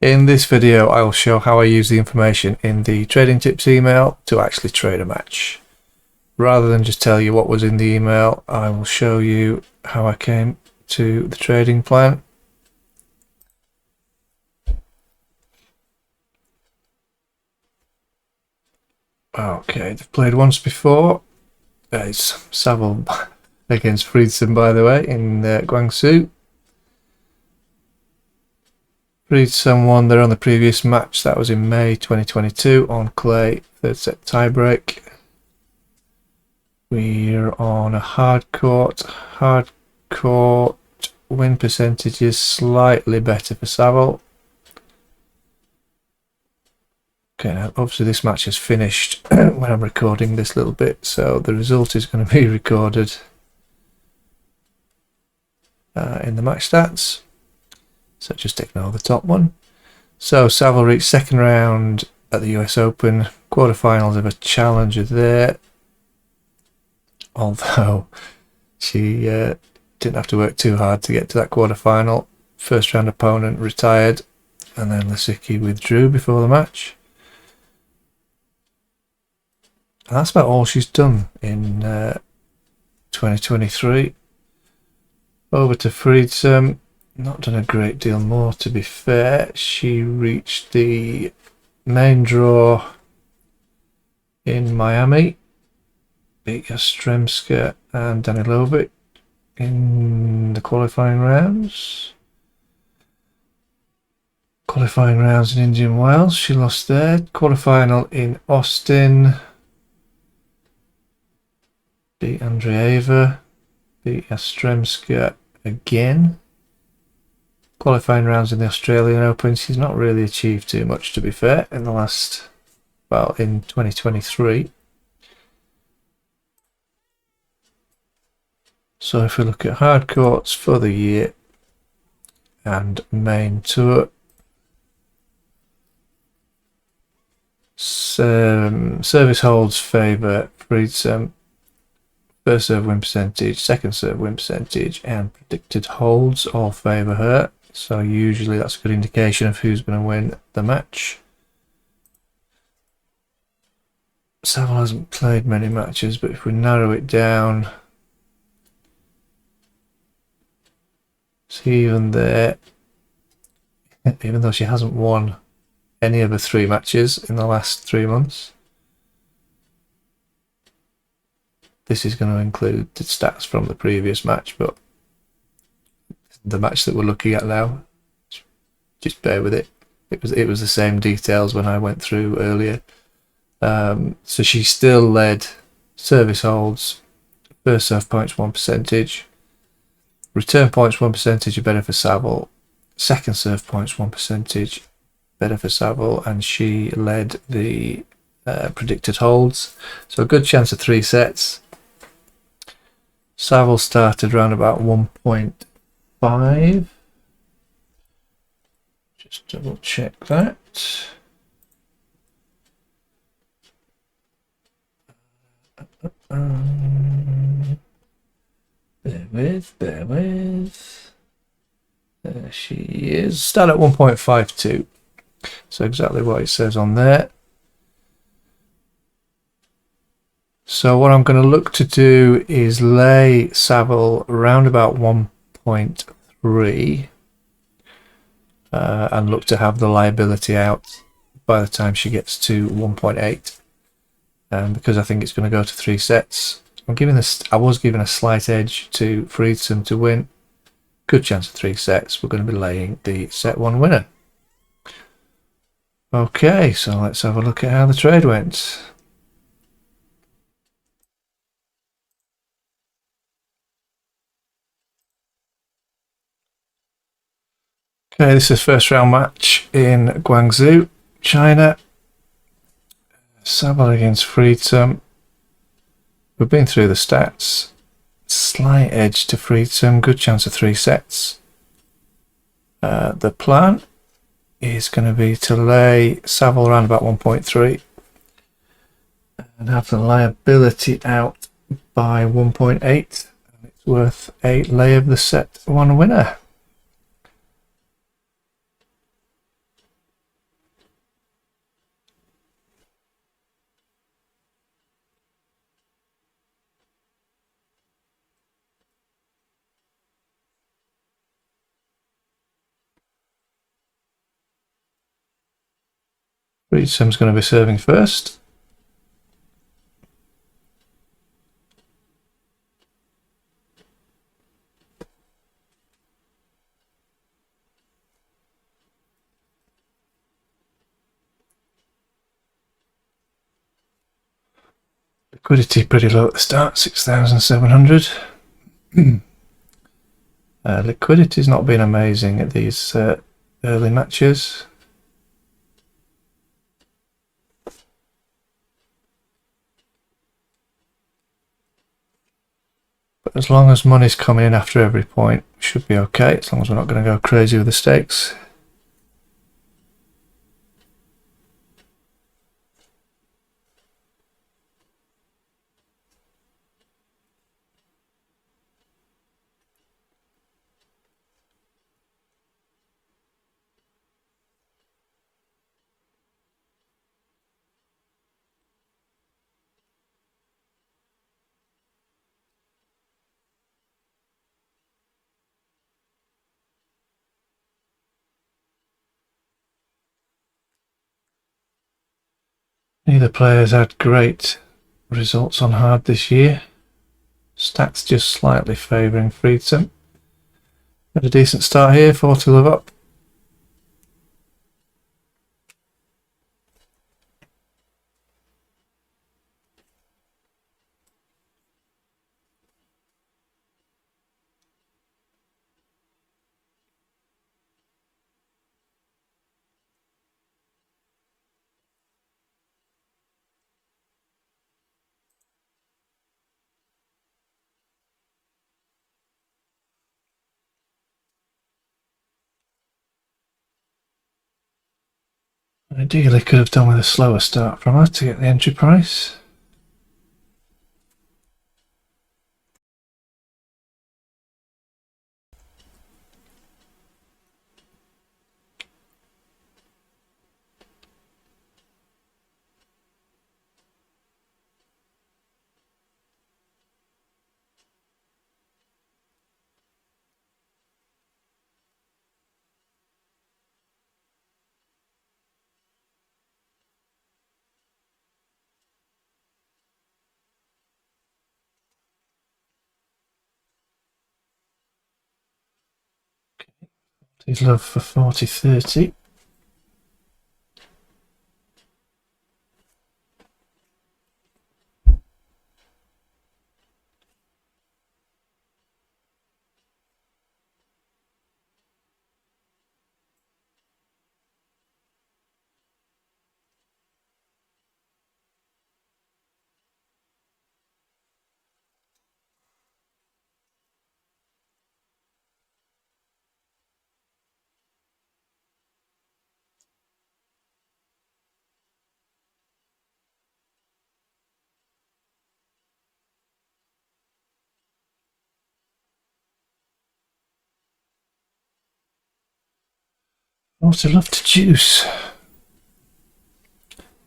In this video I will show how I use the information in the trading tips email to actually trade a match. Rather than just tell you what was in the email, I will show you how I came to the trading plan. Okay, they've played once before. It's Saville against Friedson, by the way, in Guangzhou. Friedson won there on the previous match. That was in May 2022 on clay, third set tiebreak. We're on a hard court. Hard court win percentage is slightly better for Saville. Okay, now obviously this match has finished when I'm recording this little bit, so the result is going to be recorded in the match stats. So just ignore the top one. So Saville reached second round at the US Open, quarterfinals of a challenger there. Although she didn't have to work too hard to get to that quarterfinal. First round opponent retired, and then Lisicki withdrew before the match. And that's about all she's done in 2023. Over to Friedson. Not done a great deal more, to be fair. She reached the main draw in Miami. Beat Yastremska and Danilovic in the qualifying rounds. Qualifying rounds in Indian Wells, she lost there. Quarterfinal in Austin. Beat Andreeva. Beat Yastremska again. Qualifying rounds in the Australian Open. She's not really achieved too much, to be fair, in the last, well, in 2023. So if we look at hard courts for the year and main tour, service holds favour Friedson. First serve win percentage, second serve win percentage, and predicted holds all favour her. So usually that's a good indication of who's going to win the match. Saville hasn't played many matches, but if we narrow it down, see even there, even though she hasn't won any of the 3 matches in the last 3 months, this is going to include the stats from the previous match, but the match that we're looking at now, just bear with it. It was the same details when I went through earlier. So she still led service holds, first serve points 1 percentage, return points 1 percentage are better for Saville, second serve points 1 percentage better for Saville, and she led the predicted holds. So a good chance of 3 sets. Saville started around about 1.5. Just double check that. Bear with. There she is. Start at 1.52. So exactly what it says on there. So what I'm going to look to do is lay Saville around about 1.3 and look to have the liability out by the time she gets to 1.8, because I think it's going to go to 3 sets. I was giving a slight edge to Friedson to win. Good chance of 3 sets. We're going to be laying the set 1 winner. Okay, so let's have a look at how the trade went. Okay, this is first round match in Guangzhou, China. Saville against Friedson. We've been through the stats. Slight edge to Friedson, good chance of 3 sets. The plan is going to be to lay Saville around about 1.3 and have the liability out by 1.8. It's worth a lay of the set 1 winner. Reedsam's going to be serving first. Liquidity pretty low at the start, 6,700. Liquidity's not been amazing at these early matches. But as long as money's coming in after every point, we should be okay, as long as we're not going to go crazy with the stakes. Neither player's had great results on hard this year. Stats just slightly favouring Freedsome. Had a decent start here, 40 love up. Ideally could have done with a slower start from her to get the entry price. He's love for 40-30. Also love to juice.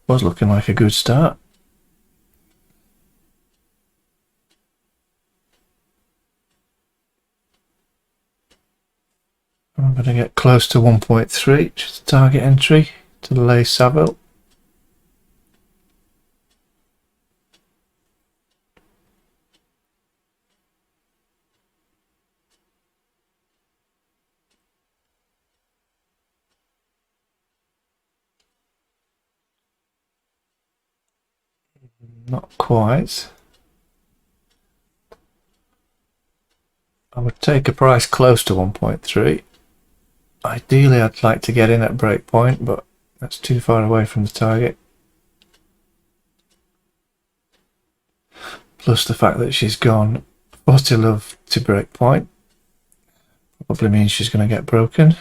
Was looking like a good start. I'm going to get close to 1.3, which is the target entry to lay Saville. Not quite. I would take a price close to 1.3. Ideally I'd like to get in at break point, but that's too far away from the target. Plus the fact that she's gone 40 love to break point probably means she's going to get broken.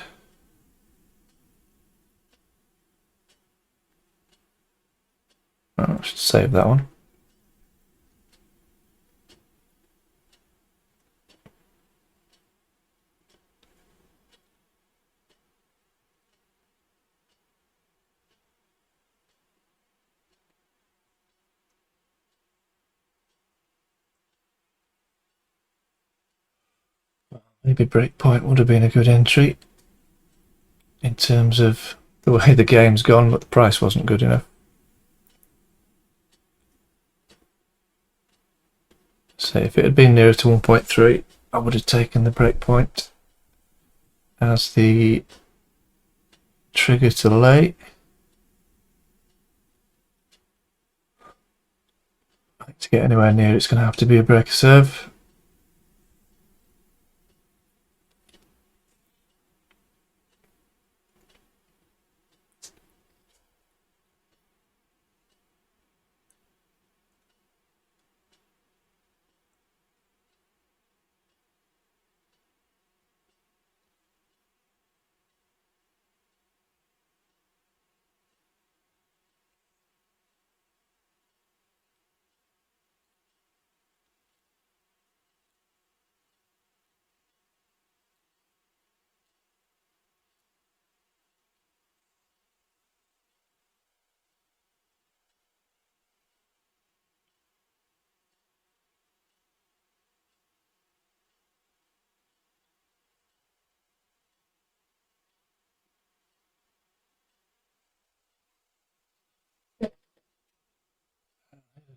I should save that one. Maybe breakpoint would have been a good entry in terms of the way the game's gone, but the price wasn't good enough. So if it had been nearer to 1.3, I would have taken the breakpoint as the trigger to lay. To get anywhere near, it's going to have to be a breaker serve.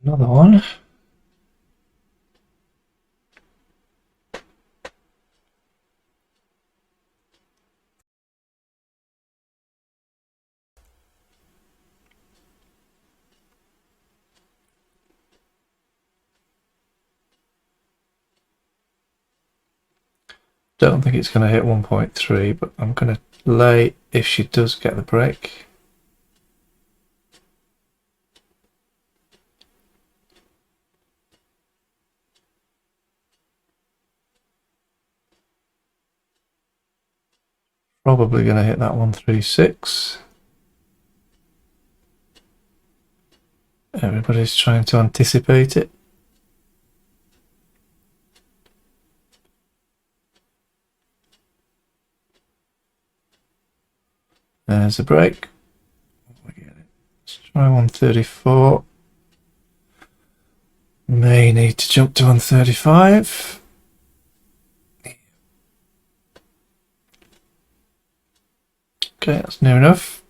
Another one. Don't think it's going to hit 1.3, but I'm going to lay if she does get the break. Probably going to hit that 136. Everybody's trying to anticipate it. There's a break. Let's try 134. May need to jump to 135. Okay, that's near enough.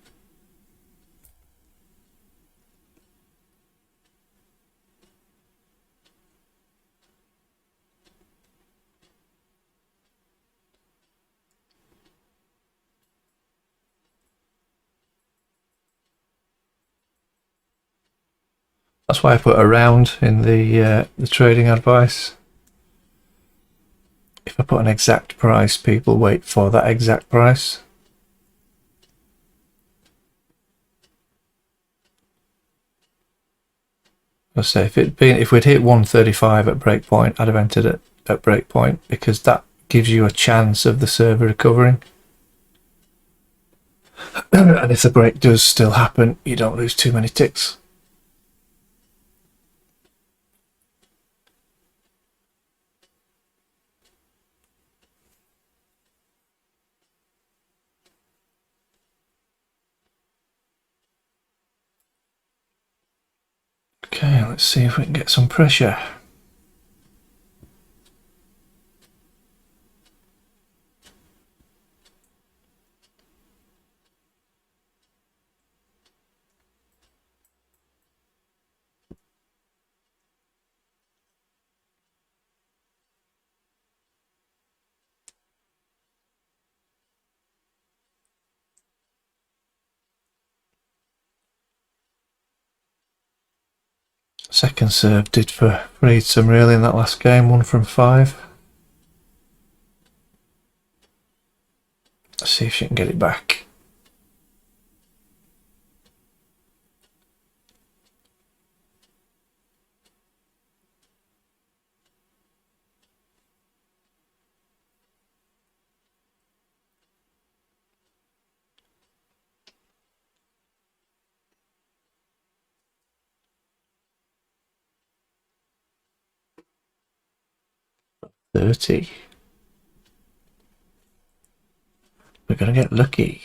That's why I put around in the trading advice. If I put an exact price, people wait for that exact price. I say if we'd hit 135 at breakpoint, I'd have entered it at breakpoint because that gives you a chance of the server recovering. And if the break does still happen, you don't lose too many ticks. Okay, let's see if we can get some pressure. Second serve did for Eaton really in that last game, 1 from 5. Let's see if she can get it back. $30. We're going to get lucky.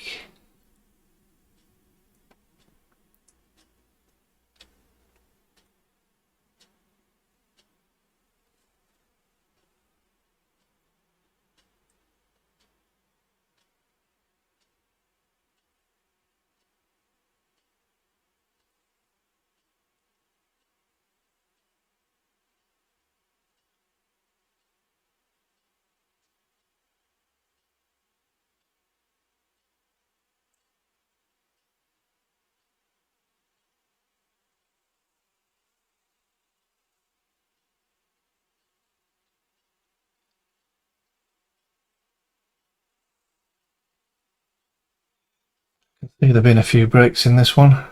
See, there have been a few breaks in this one.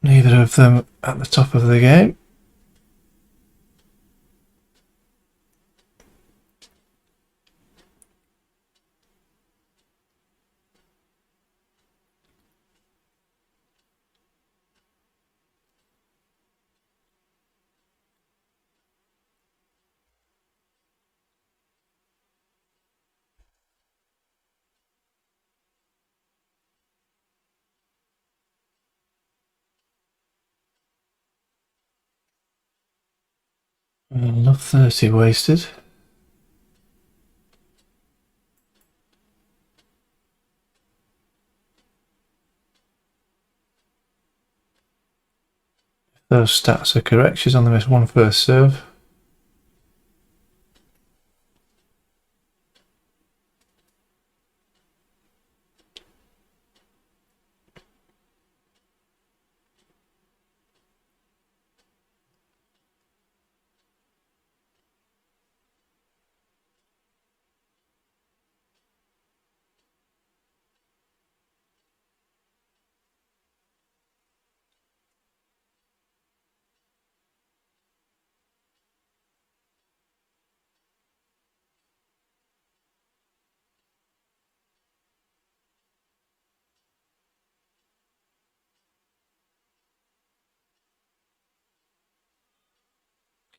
Neither of them at the top of the game. Love 30 wasted. If those stats are correct, she's only missed one first serve.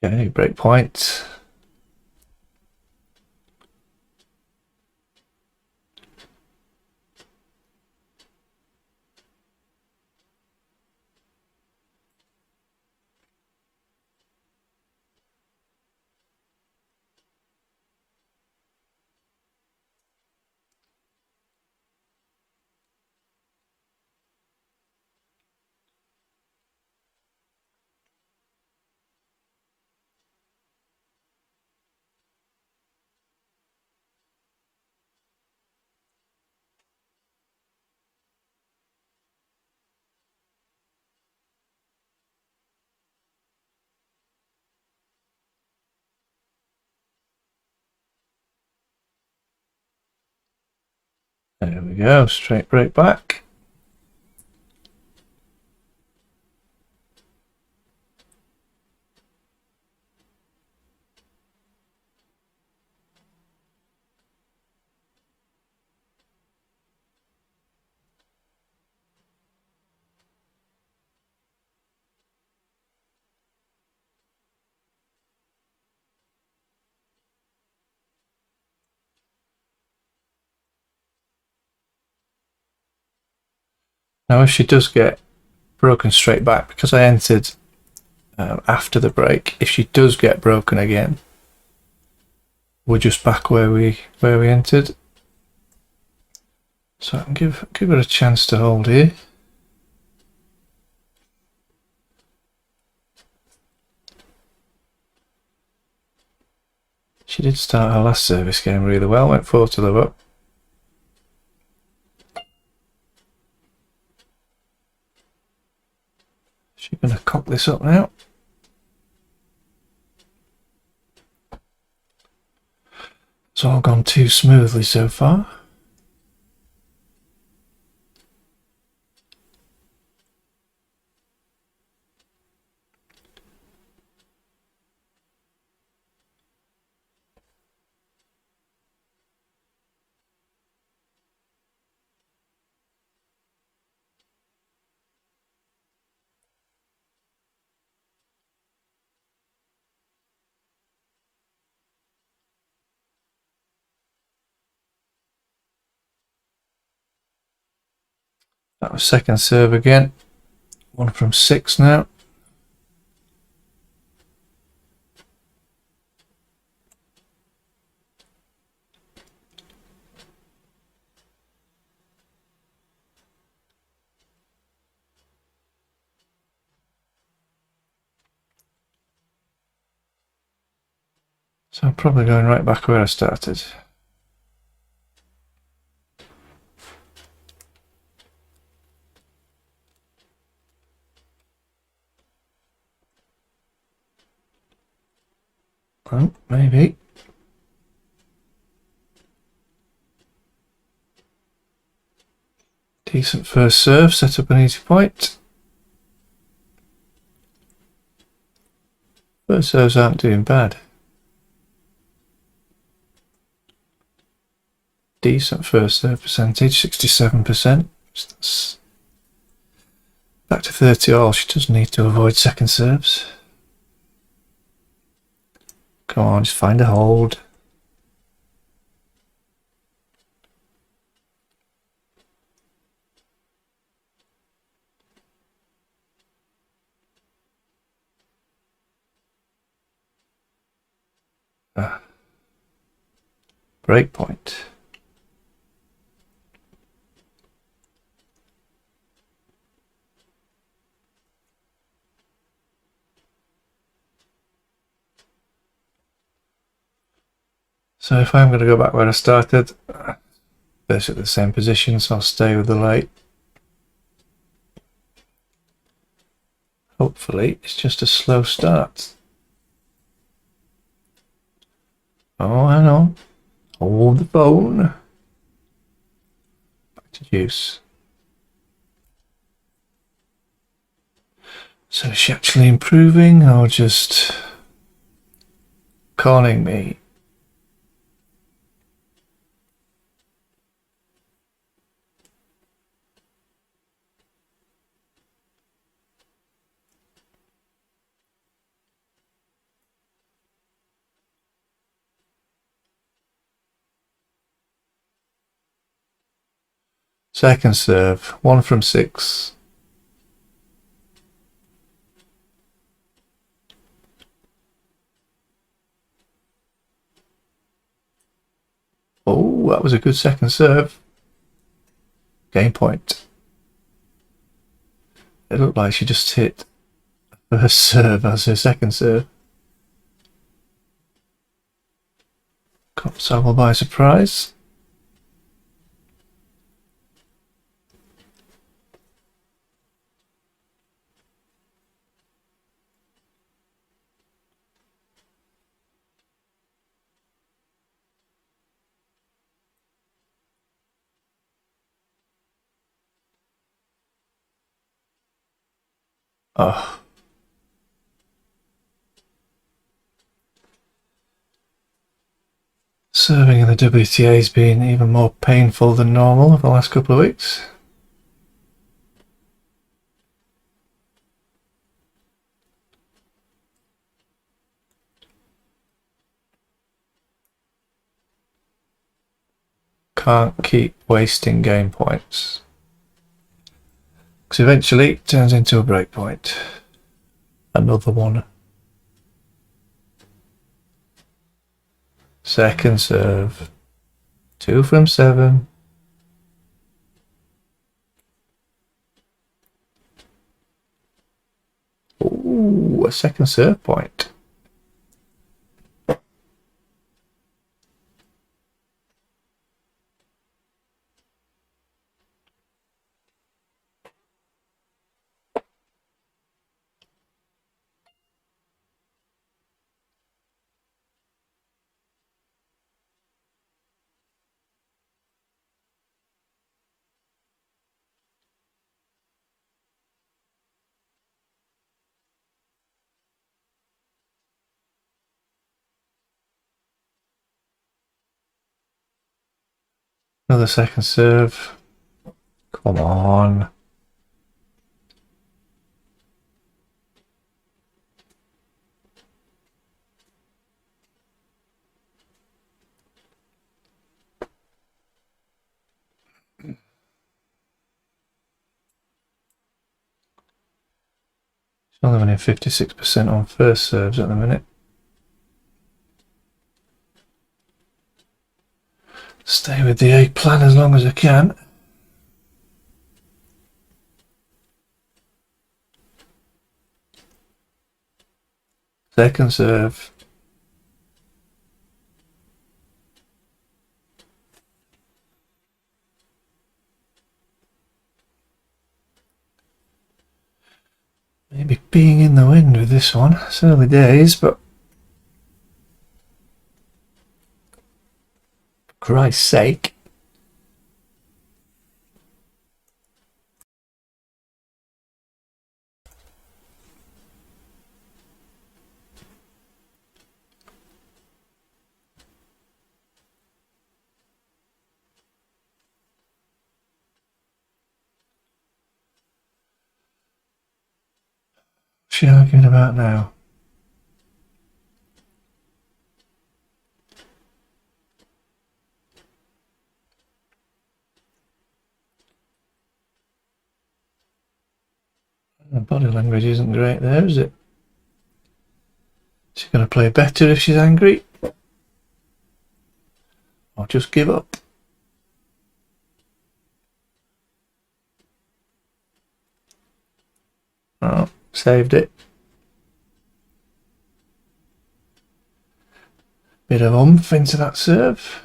Okay, break point. There we go, straight break back. Now if she does get broken straight back, because I entered after the break, if she does get broken again, we're just back where we entered. So I can give her a chance to hold here. She did start her last service game really well, went 4 to love up. She's going to cock this up now. It's all gone too smoothly so far. That was second serve again. 1 from 6 now. So I'm probably going right back where I started. Oh, maybe. Decent first serve, set up an easy point. First serves aren't doing bad. Decent first serve percentage, 67%. That's back to 30 all. She does need to avoid second serves. Come on, just find a hold. Break point. So if I'm going to go back where I started, basically the same position, so I'll stay with the light. Hopefully it's just a slow start. Oh, I know. Hold the phone. Back to juice. So is she actually improving or just conning me? Second serve, 1 from 6. Oh, that was a good second serve. Game point. It looked like she just hit her serve as her second serve. Caught Samuel by surprise. Oh. Serving in the WTA has been even more painful than normal over the last couple of weeks. Can't keep wasting game points, because eventually it turns into a break point. Another one. Second serve. 2 from 7. Ooh, a second serve point. Another second serve. Come on. She's only running 56% on first serves at the minute. Stay with the A plan as long as I can. Second serve. Maybe being in the wind with this one. It's early days, but for Christ's sake. she arguing about now? Her body language isn't great there, is it? She's going to play better if she's angry? Or just give up? Oh, saved it. Bit of oomph into that serve.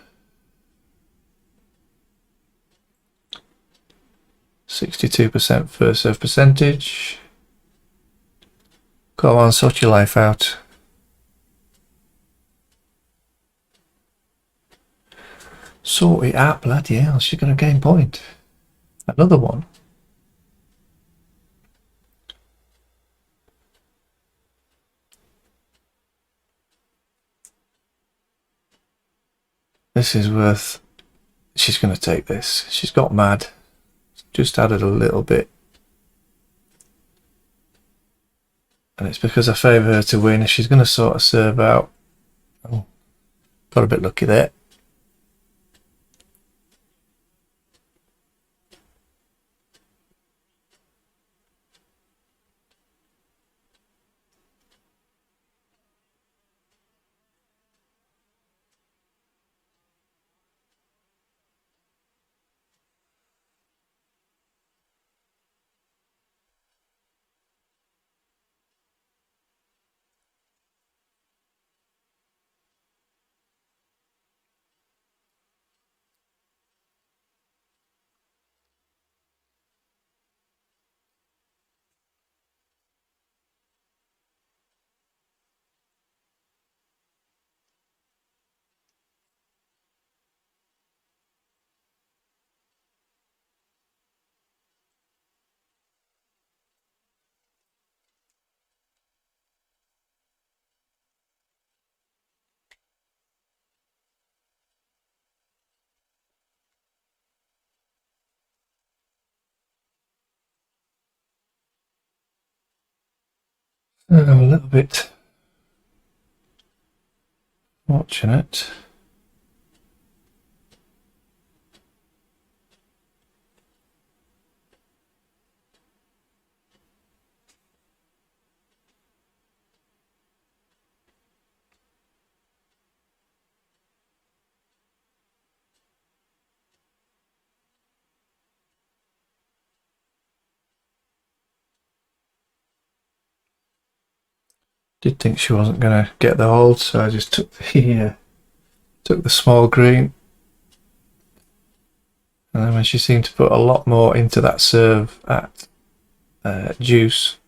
62% first serve percentage. Go on, sort your life out. Sort it out, bloody hell, she's going to gain point. Another one. This is worth... She's going to take this. She's got mad. Just added a little bit. And it's because I favour her to win. If she's going to sort of serve out... Oh, got a bit lucky there. I'm a little bit fortunate. Did think she wasn't going to get the hold, so I just took the small green. And then when she seemed to put a lot more into that serve at deuce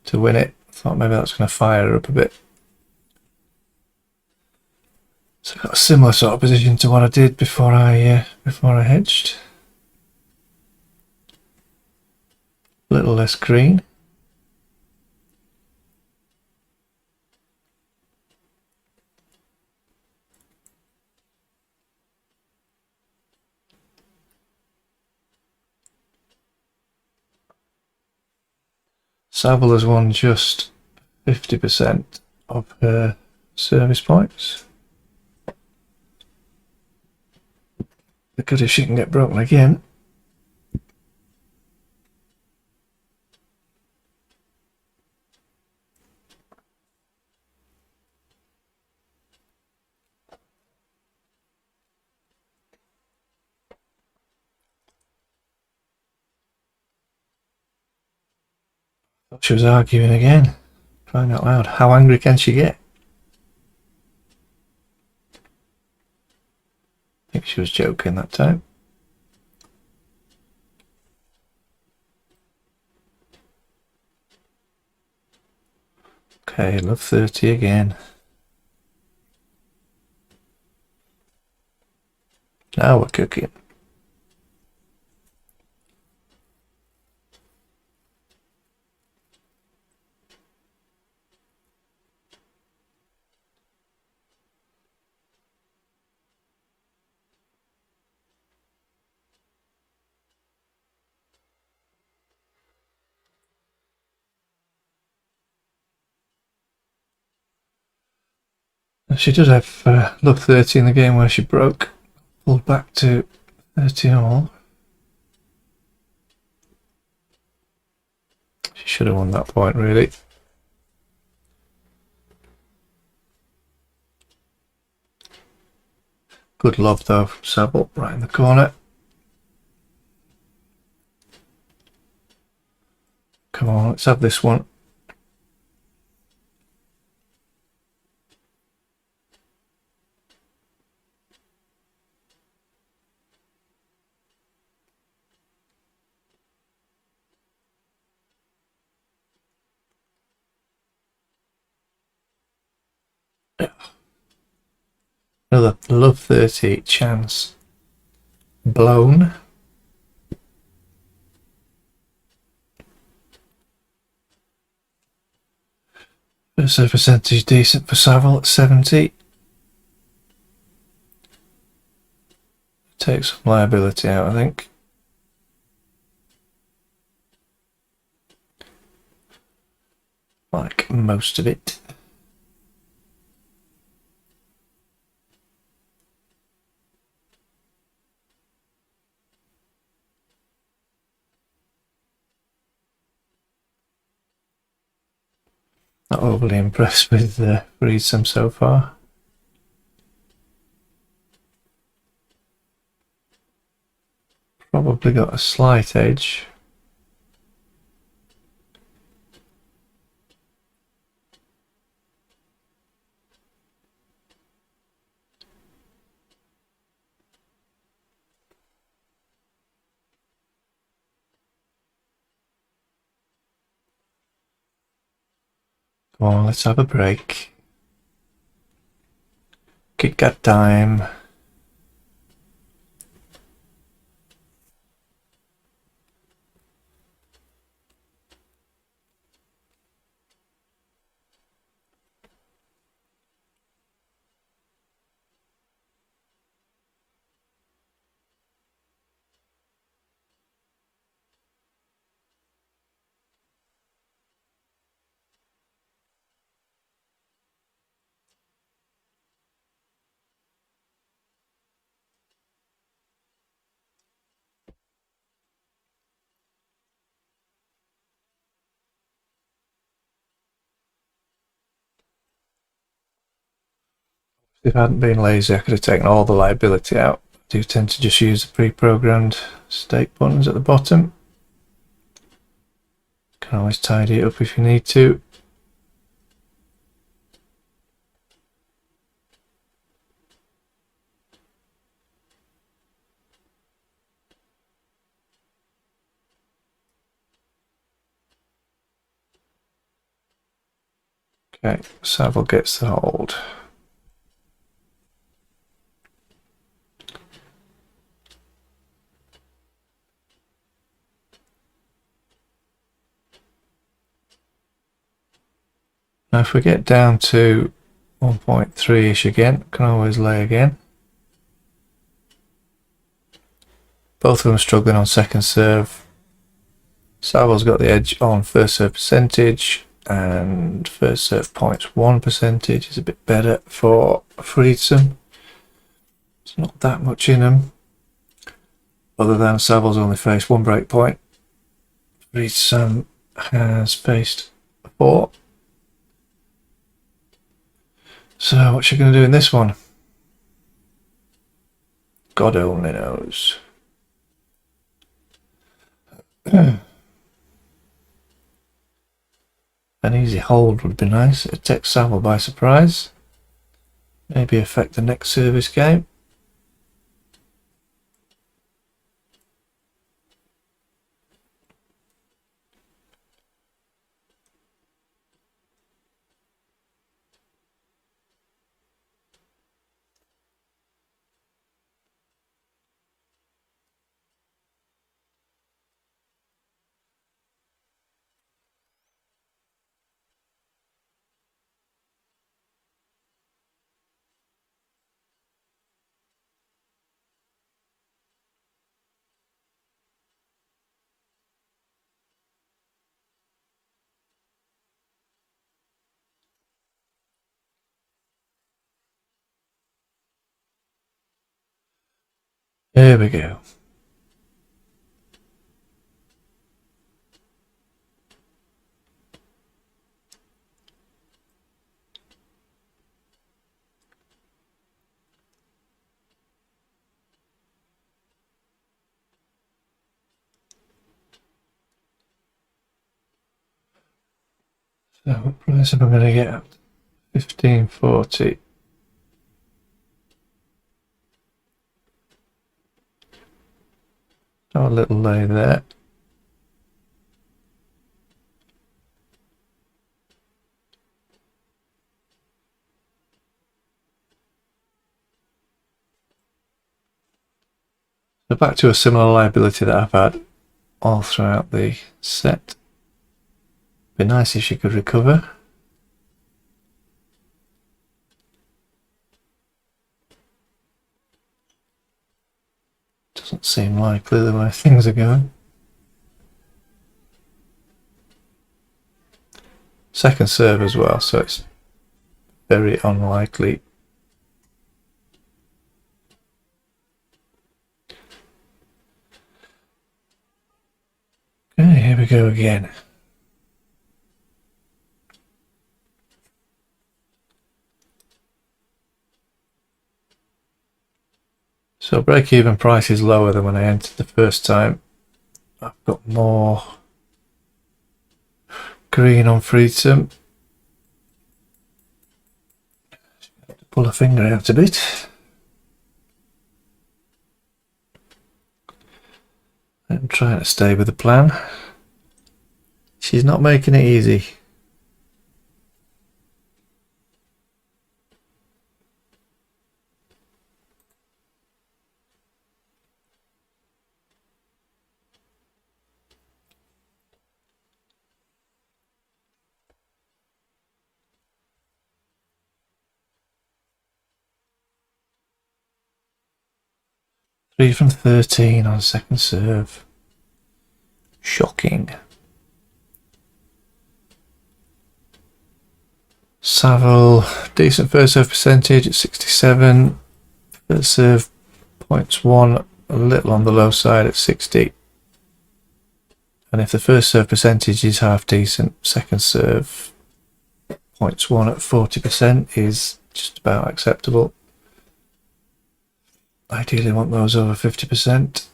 to win it, I thought maybe that's going to fire her up a bit. So I got a similar sort of position to what I did before I hedged. A little less green. Savile has won just 50% of her service points. Because if she can get broken again. Thought she was arguing again. Crying out loud. How angry can she get? I think she was joking that time. Okay, love 30 again. Now we're cooking. She does have love 30 in the game where she broke, pulled back to 30 all. She should have won that point, really. Good lob though from Saville, right in the corner. Come on, let's have this one. Another love 30 chance blown. First serve percentage decent for Saville at 70. Take some liability out, I think. Like most of it. Not overly impressed with Friesen so far. Probably got a slight edge. Come on, let's have a break. Kick at time. If I hadn't been lazy, I could have taken all the liability out. I do tend to just use the pre-programmed stake buttons at the bottom. Can always tidy it up if you need to. Okay, Saville gets the hold. Now if we get down to 1.3ish again, can always lay again. Both of them struggling on second serve. Saville's got the edge on first serve percentage, and first serve points 1% is a bit better for Friesen. It's not that much in them, other than Saville's only faced one break point. Friesen has faced 4. So what's she going to do in this one? God only knows. An easy hold would be nice. It takes Saville by surprise. Maybe affect the next service game. There we go. So what price am I going to get up? 1540. Oh, a little lay there. So back to a similar liability that I've had all throughout the set. Be nice if she could recover. Doesn't seem likely the way things are going. Second serve as well, so it's very unlikely. Okay, here we go again. So break-even price is lower than when I entered the first time. I've got more green on freedom. Pull a finger out a bit. I'm trying to stay with the plan. She's not making it easy. Three from 13 on second serve. Shocking. Saville, decent first serve percentage at 67. First serve points one, a little on the low side at 60. And if the first serve percentage is half decent, second serve points one at 40% is just about acceptable. Ideally want those over 50%.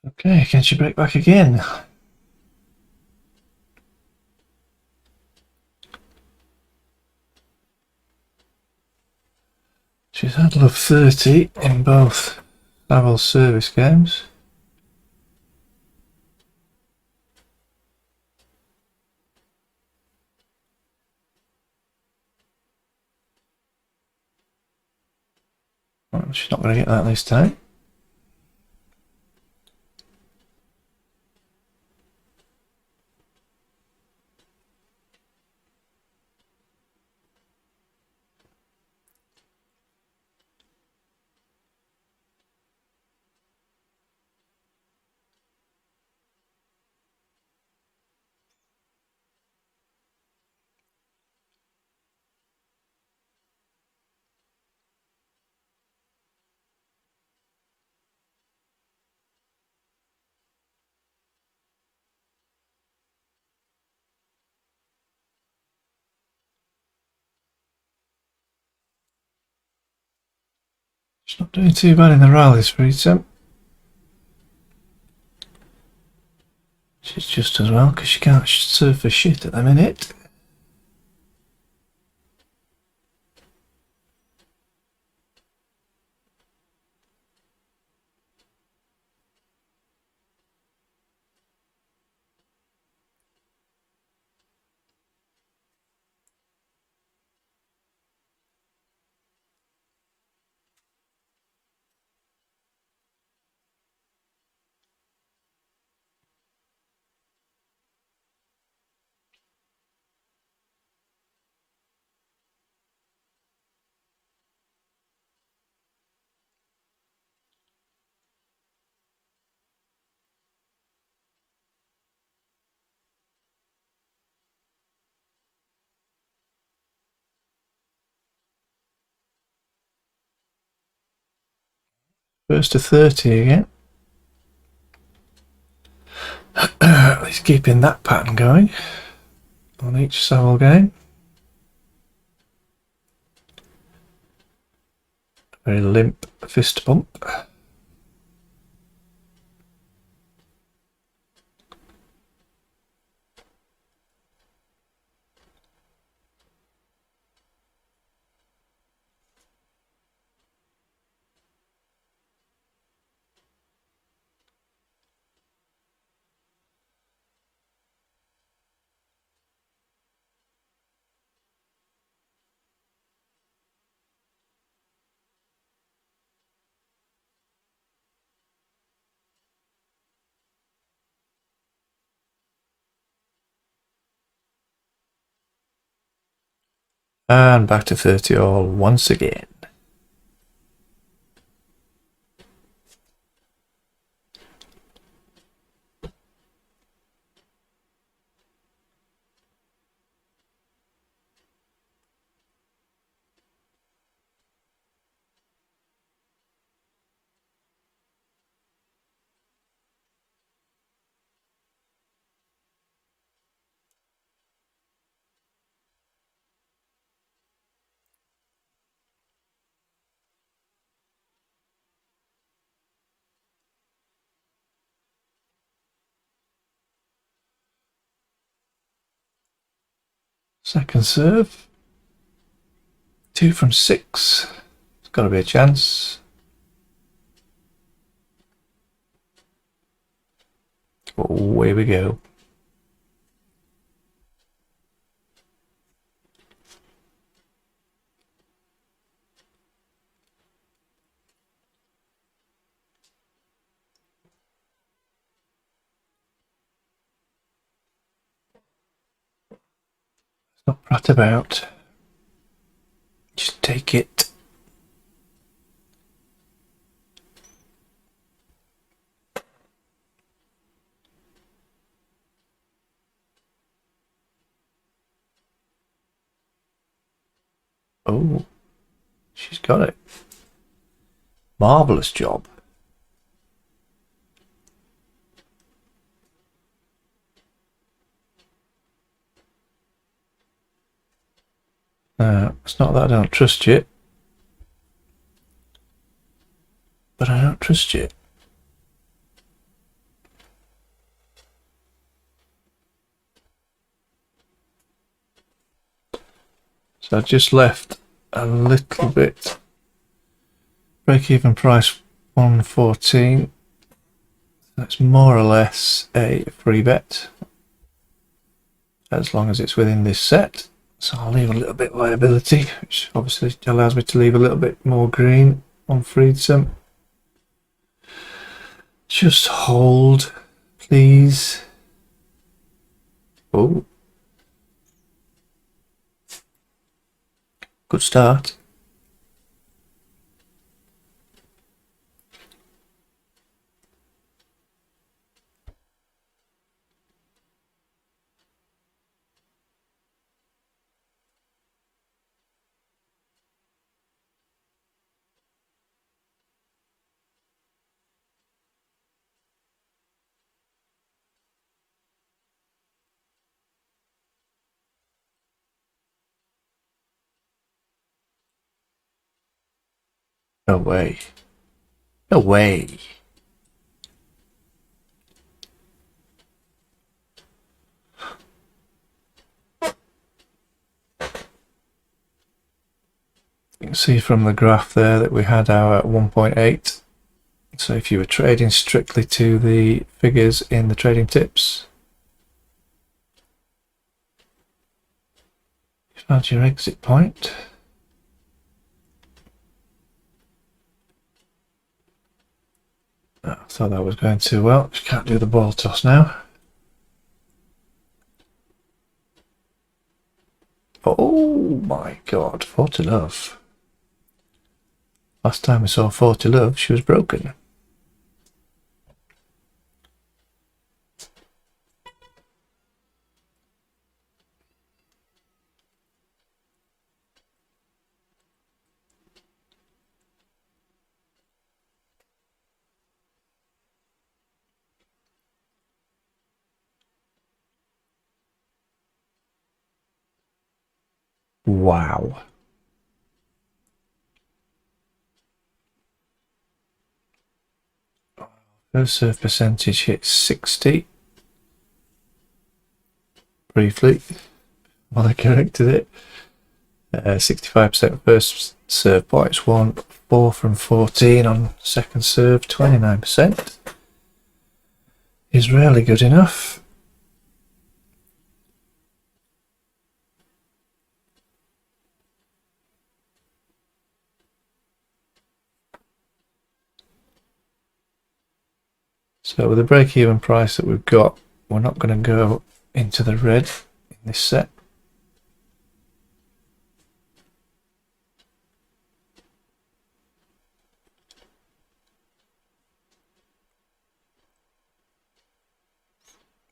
Okay, can she break back again? She's had love 30 in both Saville's service games. Well, she's not going to get that this time. She's not doing too bad in the rallies for Eaton. She's just as well because she can't serve for shit at the minute. First to 30 again. He's keeping that pattern going on each Savile game. Very limp fist bump. And back to 30 all once again. Second serve. 2 from 6. It's got to be a chance. Oh, here we go. Not prat about. Just take it. Oh, she's got it. Marvellous job. It's not that I don't trust you, but I don't trust you. So I just left a little bit. Break-even price 114. That's more or less a free bet, as long as it's within this set. So I'll leave a little bit liability, which obviously allows me to leave a little bit more green on Freedsome. Just hold, please. Oh, good start. No way. No way. You can see from the graph there that we had our 1.8. So if you were trading strictly to the figures in the trading tips, you found your exit point. I thought that was going too well. Just can't do the ball toss now. Oh my god, 4 to love. Last time we saw 4 to love, she was broken. Wow. First serve percentage hit 60 briefly while I corrected it. 65% first serve points won, 4 from 14 on second serve, 29% is rarely good enough. So with the break-even price that we've got, we're not going to go into the red in this set.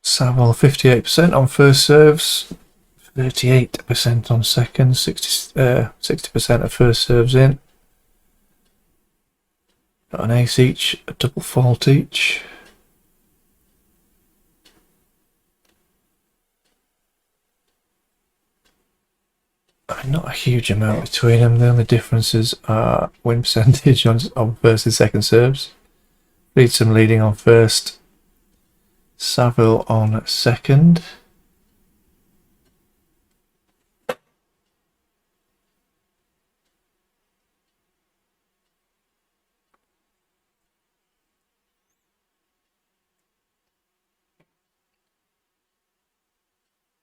Saville 58% on first serves, 38% on second, 60% of first serves in. Got an ace each, a double fault each. Not a huge amount between them. The only differences are win percentage on first and second serves. Leadsom leading on first, Saville on second.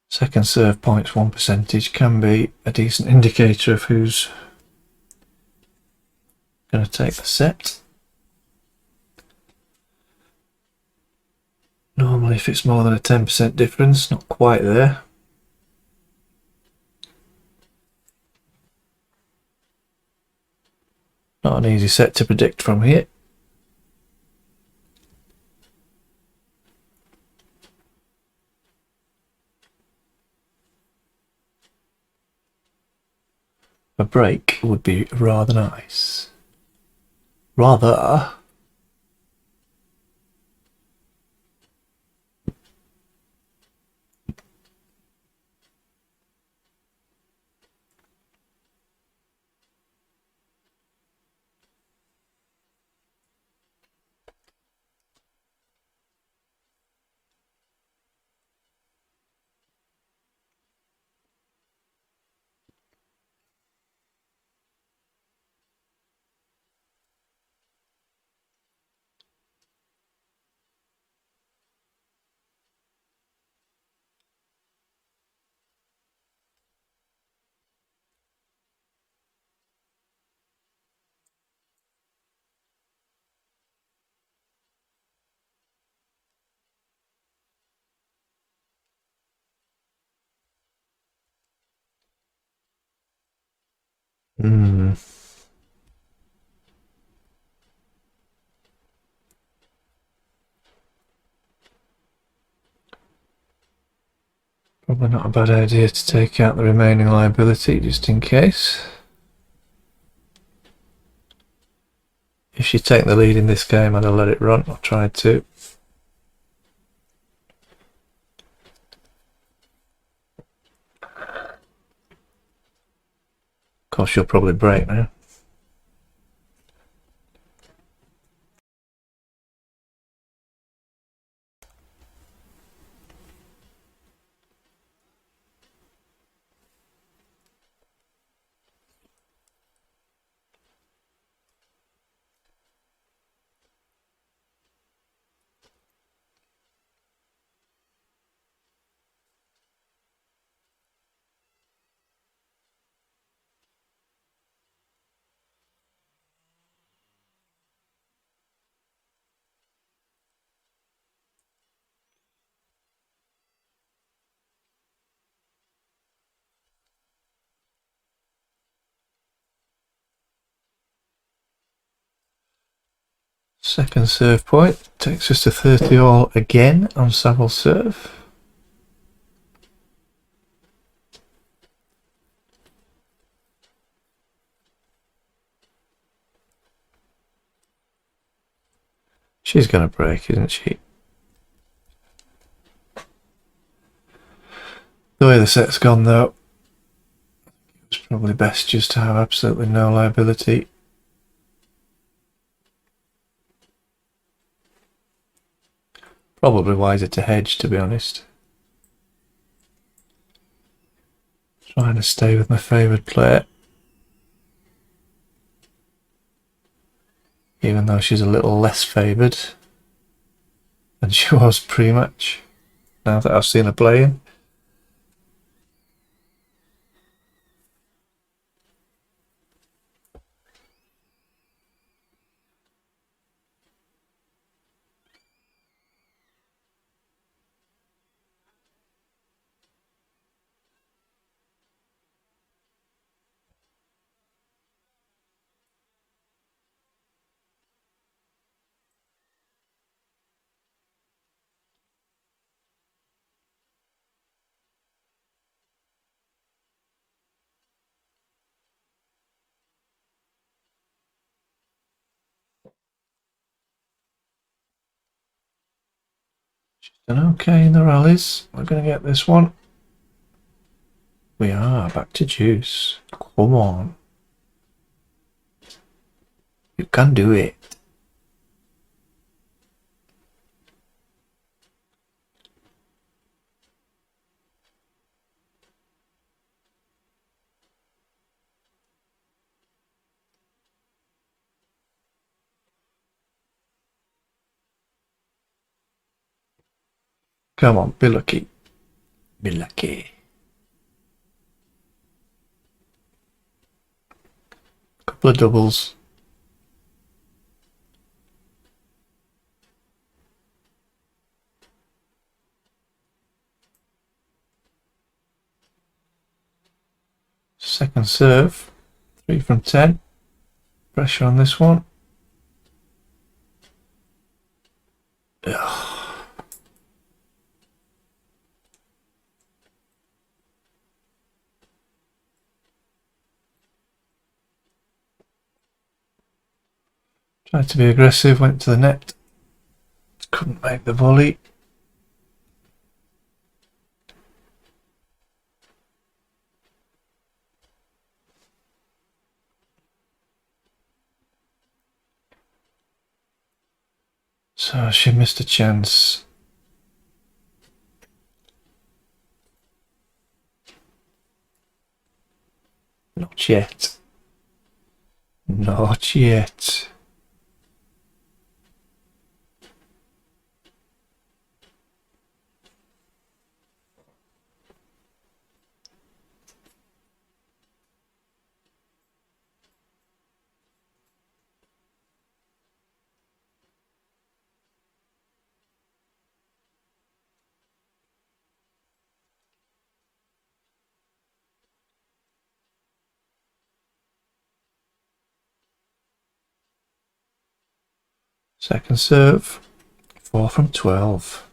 Second serve points 1% can be a decent indicator of who's going to take the set. Normally if it's more than a 10% difference, not quite there. Not an easy set to predict from here. A break would be rather nice. Rather. Probably not a bad idea to take out the remaining liability just in case. If she take the lead in this game, I'd have let it run, or tried to. Of course, she'll probably break now. Second serve point takes us to 30 all again on Saville's serve. She's going to break, isn't she? The way the set's gone though, It's probably best just to have absolutely no liability. Probably wiser to hedge, to be honest. Trying to stay with my favoured player. Even though she's a little less favoured than she was pre-match. Now that I've seen her playing. She's done okay in the rallies. We're going to get this one. We are back to juice. Come on. You can do it. Come on, be lucky. Be lucky. Couple of doubles. Second serve. 3 from 10. Pressure on this one. Ugh. Tried to be aggressive, went to the net. Couldn't make the volley. So she missed a chance. Not yet. Not yet. Second serve. 4 from 12.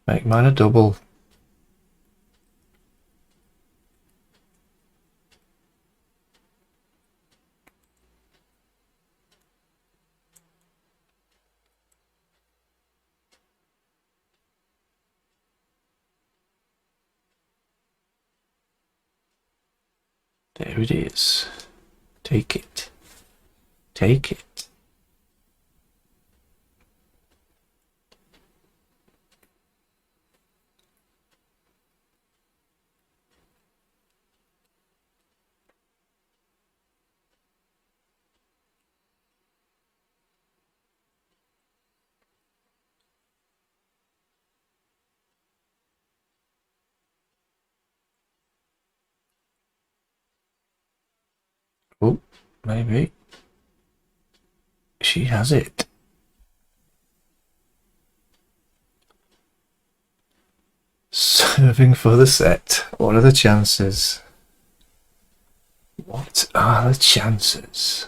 Make mine a double. There it is. Take it. Take it. Oh, maybe. She has it. Serving for the set. What are the chances? What are the chances?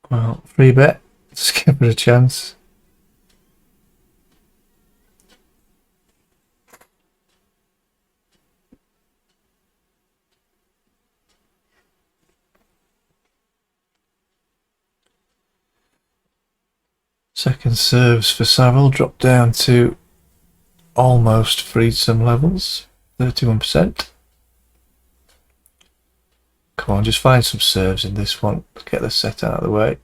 Well, free bet. Just give it a chance. Second serves for Saville dropped down to almost freed some levels, 31%. Come on, just find some serves in this one. Get the set out of the way.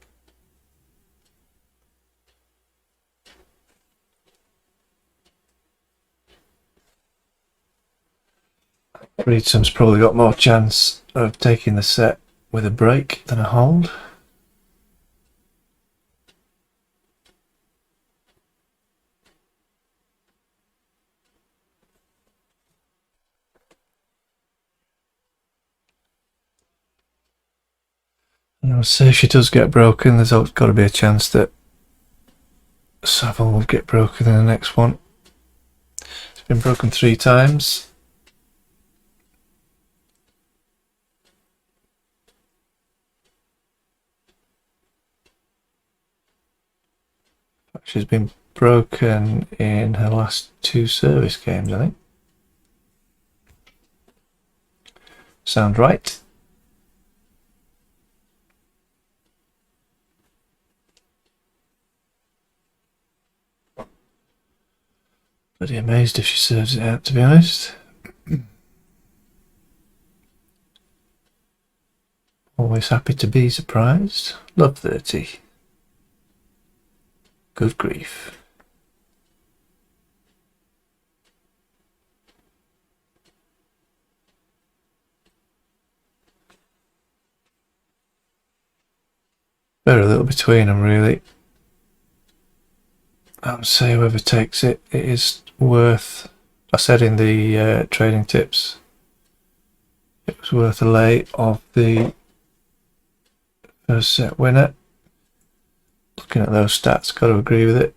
Freedsom's probably got more chance of taking the set with a break than a hold. And I would say if she does get broken, there's got to be a chance that Saville will get broken in the next one. It's been broken 3 times. She's been broken in her last 2 service games, I think. Sound right? Bloody amazed if she serves it out, to be honest. Always happy to be surprised. Love 30. Good grief. Very little between them, really. I would say whoever takes it, it is worth. I said in the trading tips, it was worth a lay of the first set winner. Looking at those stats, got to agree with it.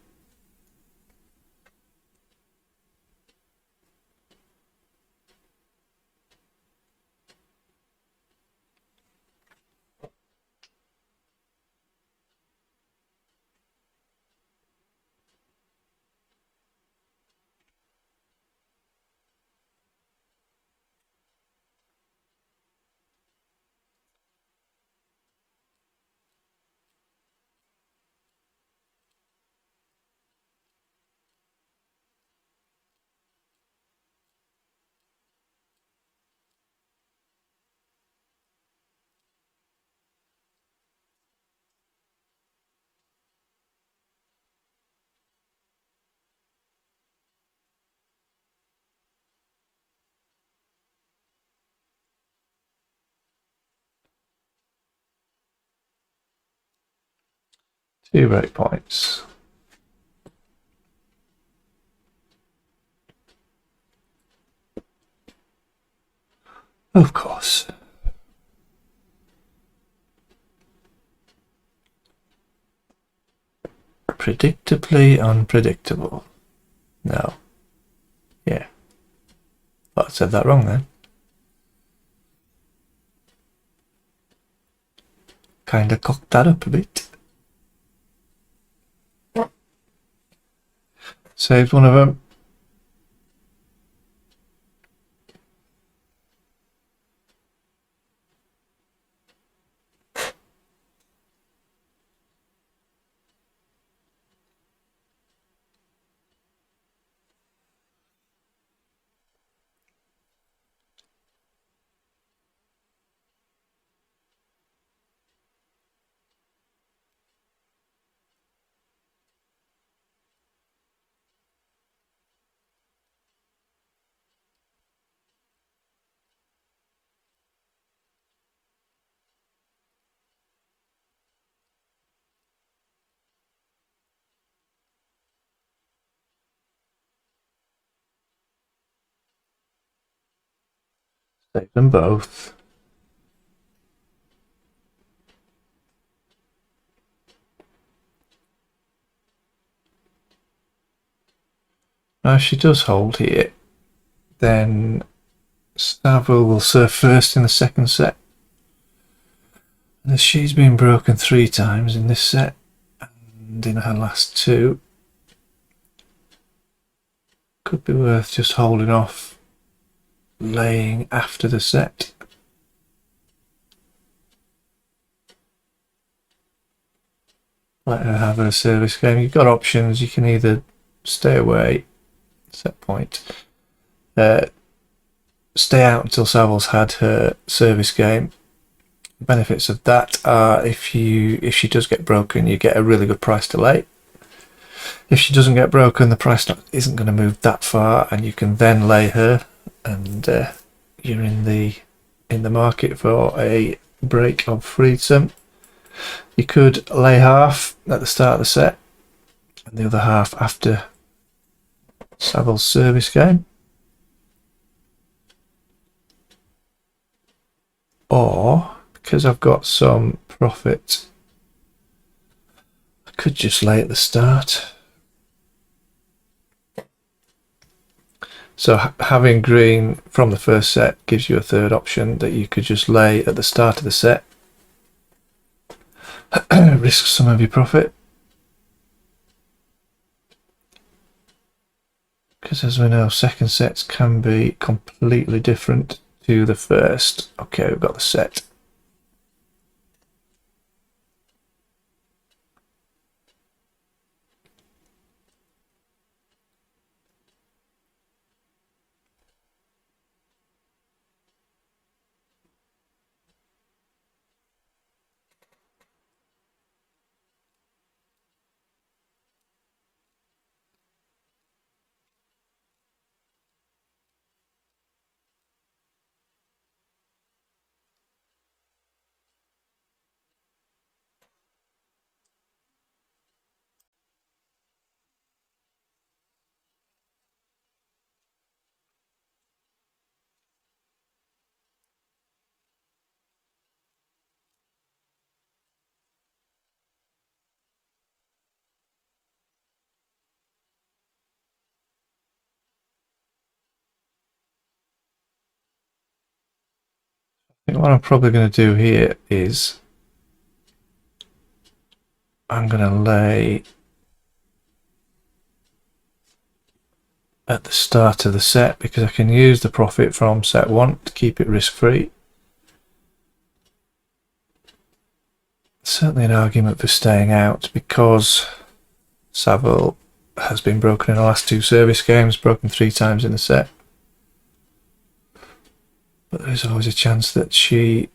Two break points. Of course. Predictably unpredictable. No. Yeah. But I said that wrong then. Kinda cocked that up a bit. Saved one of them. Saved them both. Now if she does hold here, then Saville will serve first in the second set. And as she's been broken 3 times in this set and in her last 2, could be worth just holding off, laying after the set. let her have her service game. You've got options. You can either stay away, set point, stay out until Savills had her service game. The benefits of that are if she does get broken, you get a really good price delay. If she doesn't get broken, the price isn't going to move that far, and you can then lay her, and you're in the market for a break of freedom. You could lay half at the start of the set, and the other half after Savills' service game. Or, because I've got some profit, I could just lay at the start. So having green from the first set gives you a third option that you could just lay at the start of the set. Risk some of your profit. Because as we know, second sets can be completely different to the first. Okay, we've got the set. I think what I'm probably going to do here is I'm going to lay at the start of the set because I can use the profit from set 1 to keep it risk free. Certainly an argument for staying out because Saville has been broken in the last 2 service games, broken 3 times in the set. But there's always a chance that she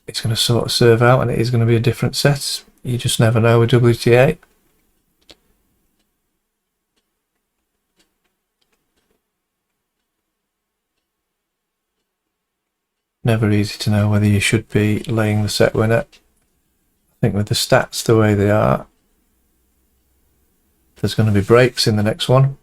is going to sort of serve out and it is going to be a different set. You just never know with WTA. Never easy to know whether you should be laying the set winner. I think with the stats the way they are, there's going to be breaks in the next one.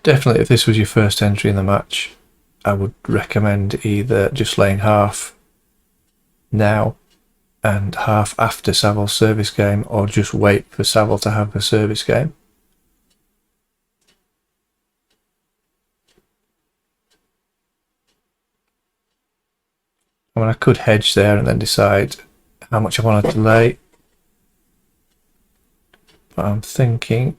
Definitely, if this was your first entry in the match, I would recommend either just laying half now and half after Saville's service game, or just wait for Saville to have the service game. I mean, I could hedge there and then decide how much I wanted to lay, but I'm thinking,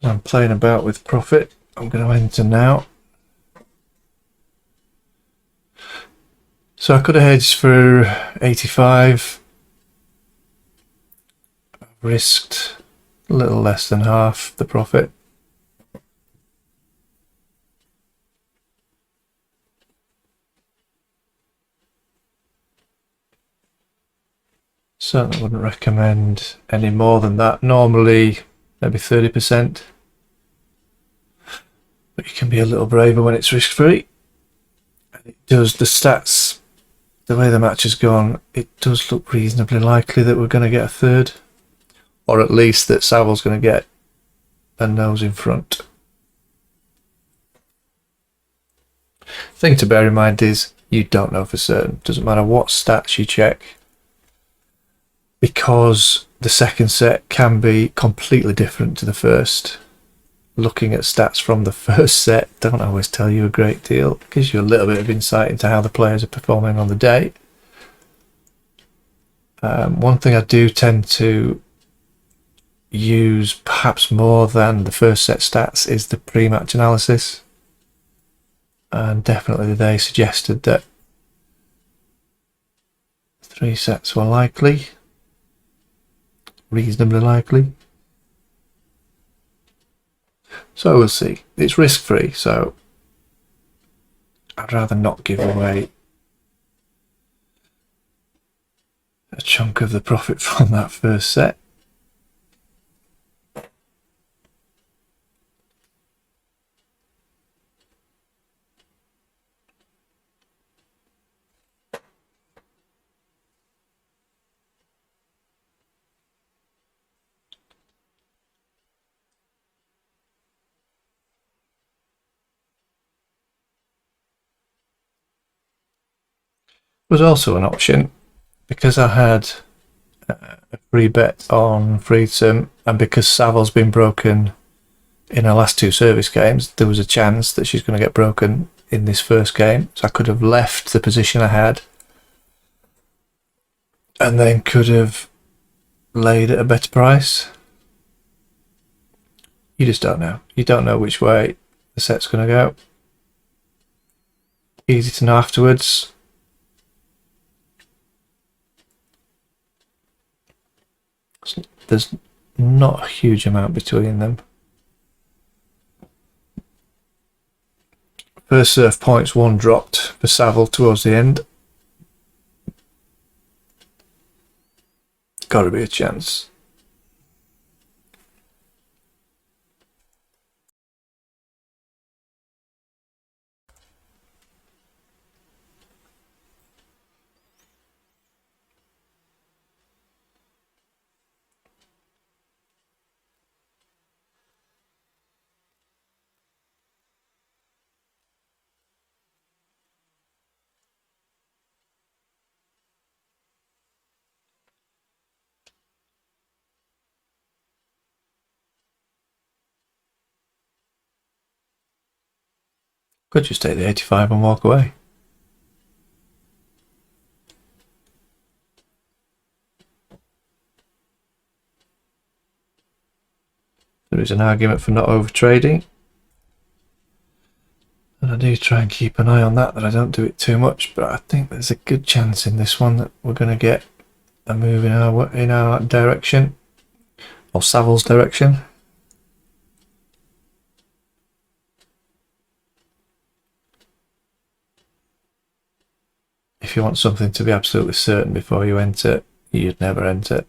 I'm playing about with profit, I'm going to enter now. So I could have hedged for 85. I've risked a little less than half the profit. Certainly wouldn't recommend any more than that. Normally maybe 30%. But you can be a little braver when it's risk-free. And it does, the stats, the way the match has gone, it does look reasonably likely that we're going to get a third. Or at least that Saville's going to get a nose in front. Thing to bear in mind is you don't know for certain. Doesn't matter what stats you check. Because the second set can be completely different to the first. Looking at stats from the first set don't always tell you a great deal. It gives you a little bit of insight into how the players are performing on the day. One thing I do tend to use perhaps more than the first set stats is the pre-match analysis, and definitely they suggested that 3 sets were likely, reasonably likely. So we'll see. It's risk-free, so I'd rather not give away a chunk of the profit from that first set. Was also an option because I had a free bet on Freedom, and because Savills been broken in her last 2 service games, there was a chance that she's going to get broken in this first game. So I could have left the position I had and then could have laid at a better price. You just don't know. You don't know which way the set's going to go. Easy to know afterwards. There's not a huge amount between them. First serve points, 1 dropped for Saville towards the end. Got to be a chance. Could just take the 85 and walk away. There is an argument for not overtrading, and I do try and keep an eye on that I don't do it too much, but I think there's a good chance in this one that we're going to get a move in our direction, or Saville's direction. If you want something to be absolutely certain before you enter, you'd never enter.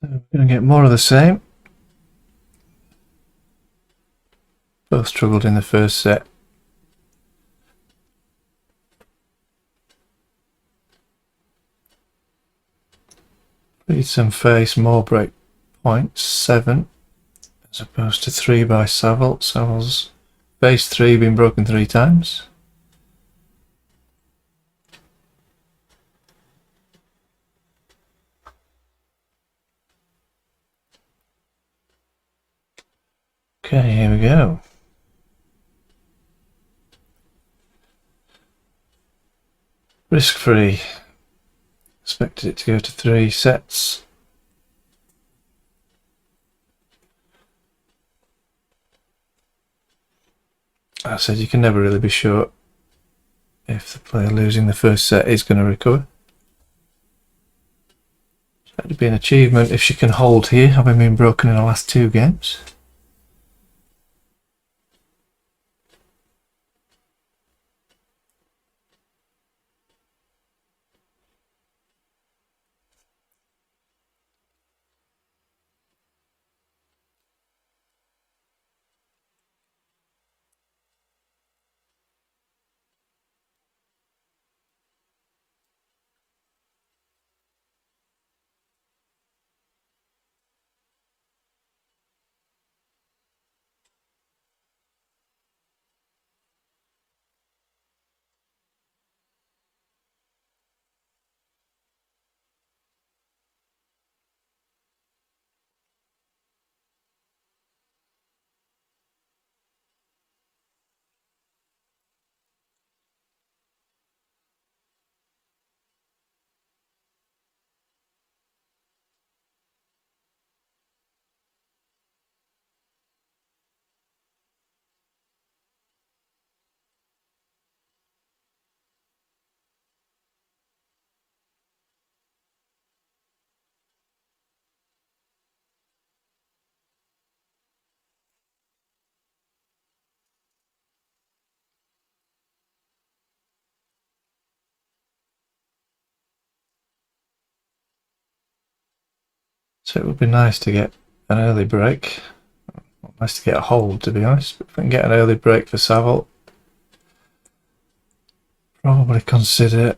We're going to get more of the same. Both struggled in the first set. Freedson face more break points, 7 as opposed to 3 by Saville. Saville's face 3 been broken 3 times. Okay, here we go. Risk free. Expected it to go to 3 sets. I said you can never really be sure if the player losing the first set is going to recover. That would be an achievement if she can hold here, having been broken in the last 2 games. So it would be nice to get an early break. Nice to get a hold, to be honest. But if we can get an early break for Saville, probably consider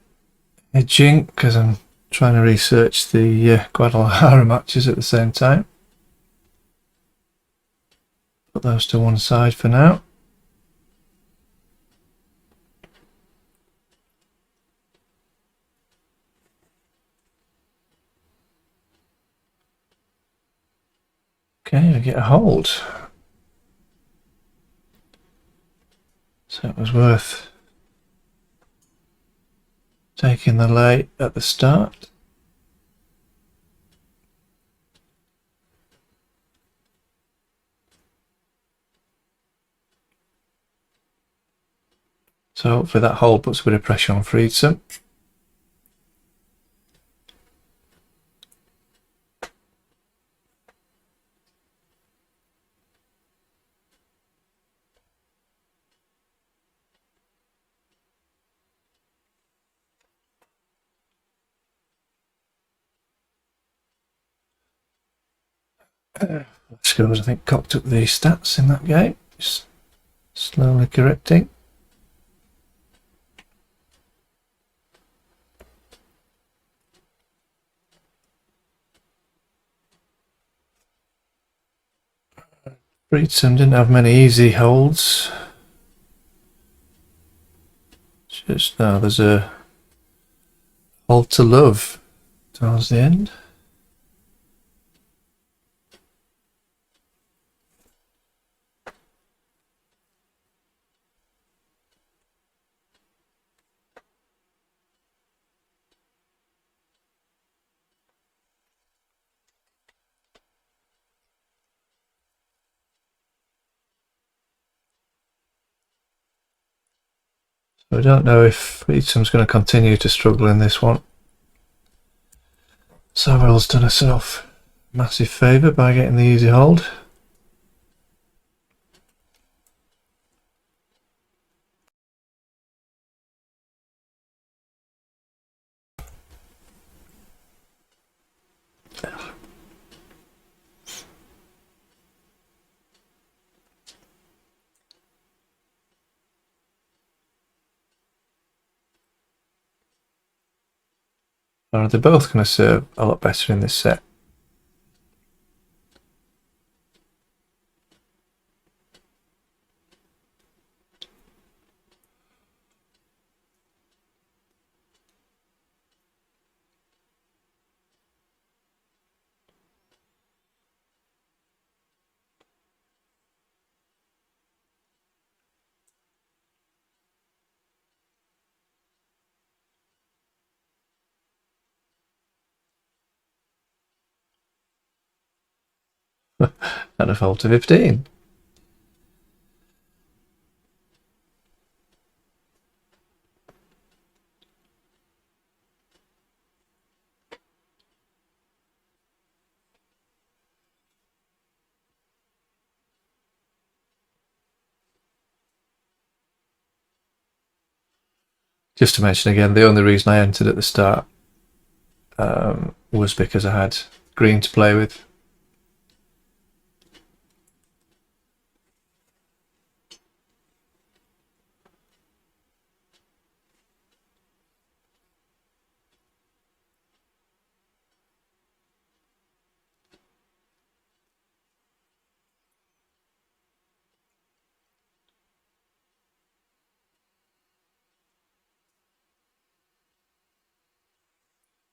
edging, because I'm trying to research the Guadalajara matches at the same time. Put those to one side for now. Okay, we get a hold. So it was worth taking the lay at the start. So hopefully that hold puts a bit of pressure on Freedson. Scores, I think, cocked up the stats in that game. Just slowly correcting. Freedson didn't have many easy holds. Just now there's a hold to love towards the end. So I don't know if Freedson's going to continue to struggle in this one. Saville's done herself a massive favour by getting the easy hold. Or are they both going to serve a lot better in this set? And a fall to 15. Just to mention again, the only reason I entered at the start was because I had green to play with.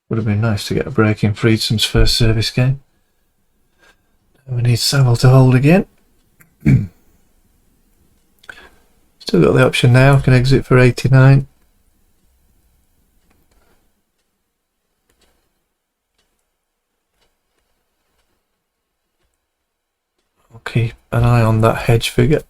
Would have been nice to get a break in Freedom's first service game. And we need Saville to hold again. Still got the option now, can exit for 89. I'll keep an eye on that hedge figure.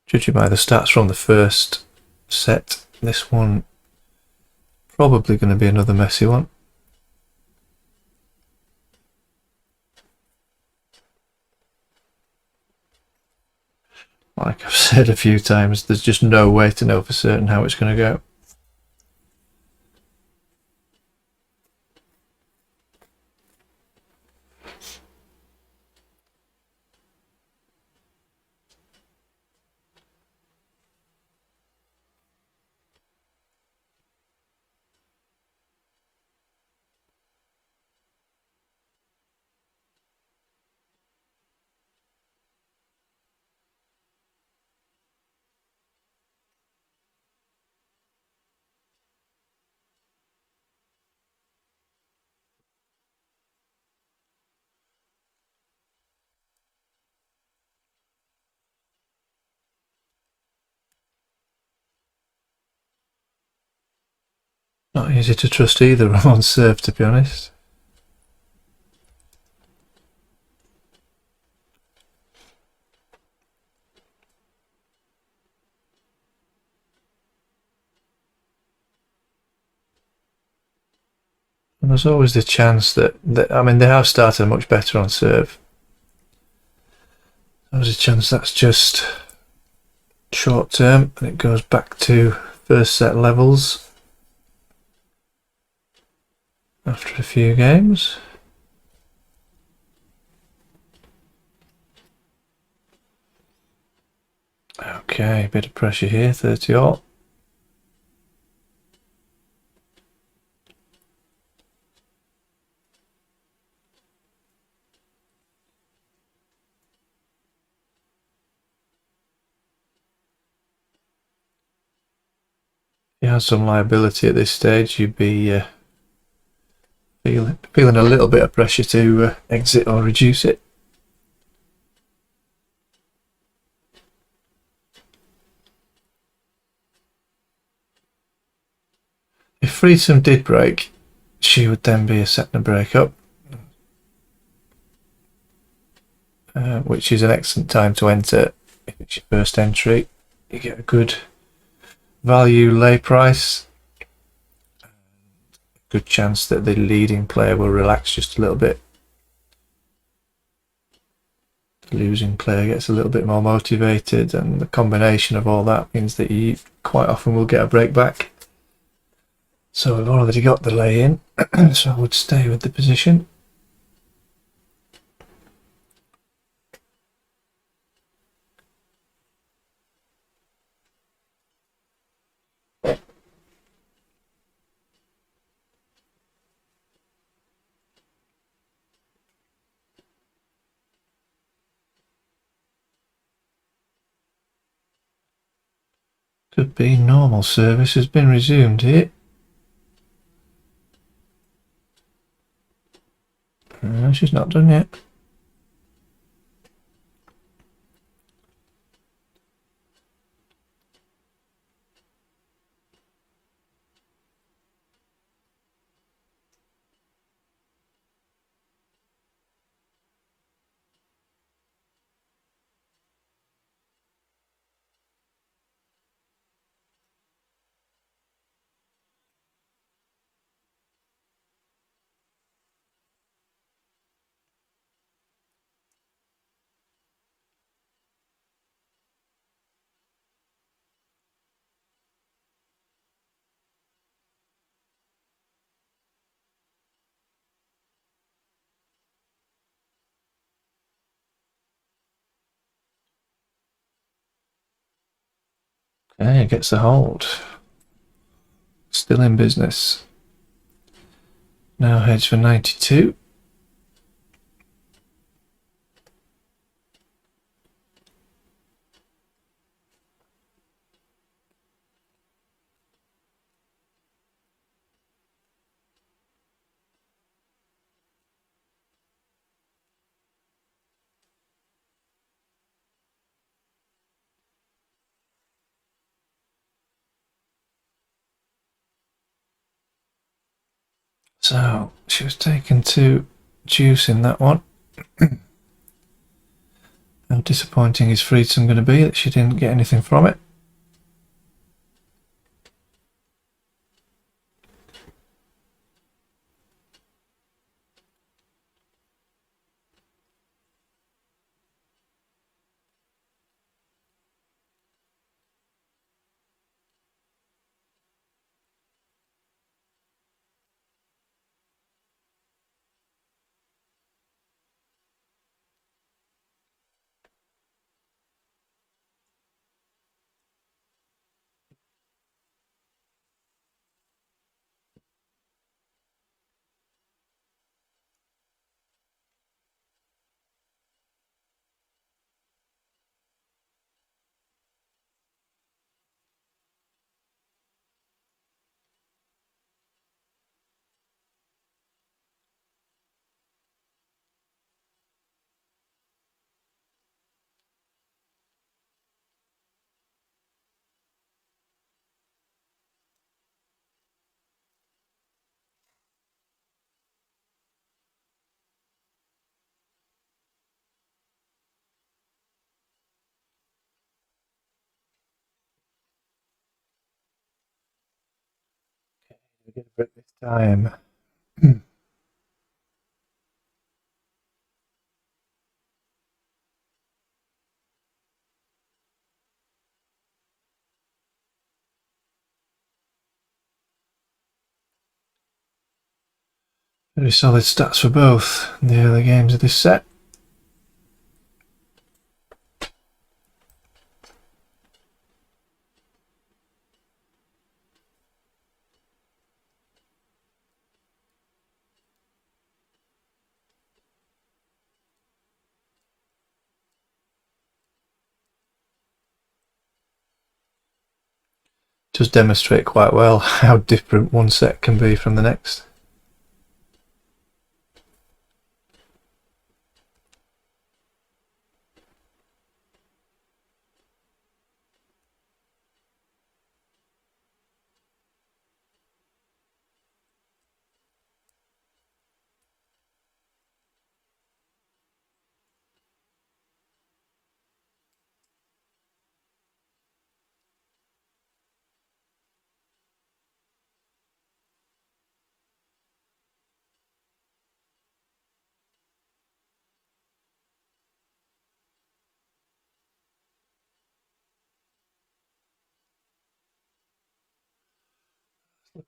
Judging by the stats from the first set, this one probably going to be another messy one. Like I've said a few times, there's just no way to know for certain how it's going to go. Not easy to trust either on serve, to be honest. And there's always the chance that I mean, they have started much better on serve. There's a chance that's just short term and it goes back to first set levels after a few games. Okay, a bit of pressure here, 30 all. If you had some liability at this stage, you'd be feeling a little bit of pressure to exit or reduce it. If Freedom did break, she would then be a set and a break up, which is an excellent time to enter if it's your first entry. You get a good value lay price, good chance that the leading player will relax just a little bit. The losing player gets a little bit more motivated, and the combination of all that means that you quite often will get a break back. So we've already got the lay in, so I would stay with the position. Could be normal service has been resumed here. No, she's not done yet. Okay, gets the hold. Still in business. Now heads for 92. So she was taken to juice in that one. How disappointing is Friedson going to be that she didn't get anything from it? We get a break this time. Very solid stats for both the early games of this set. Does demonstrate quite well how different one set can be from the next.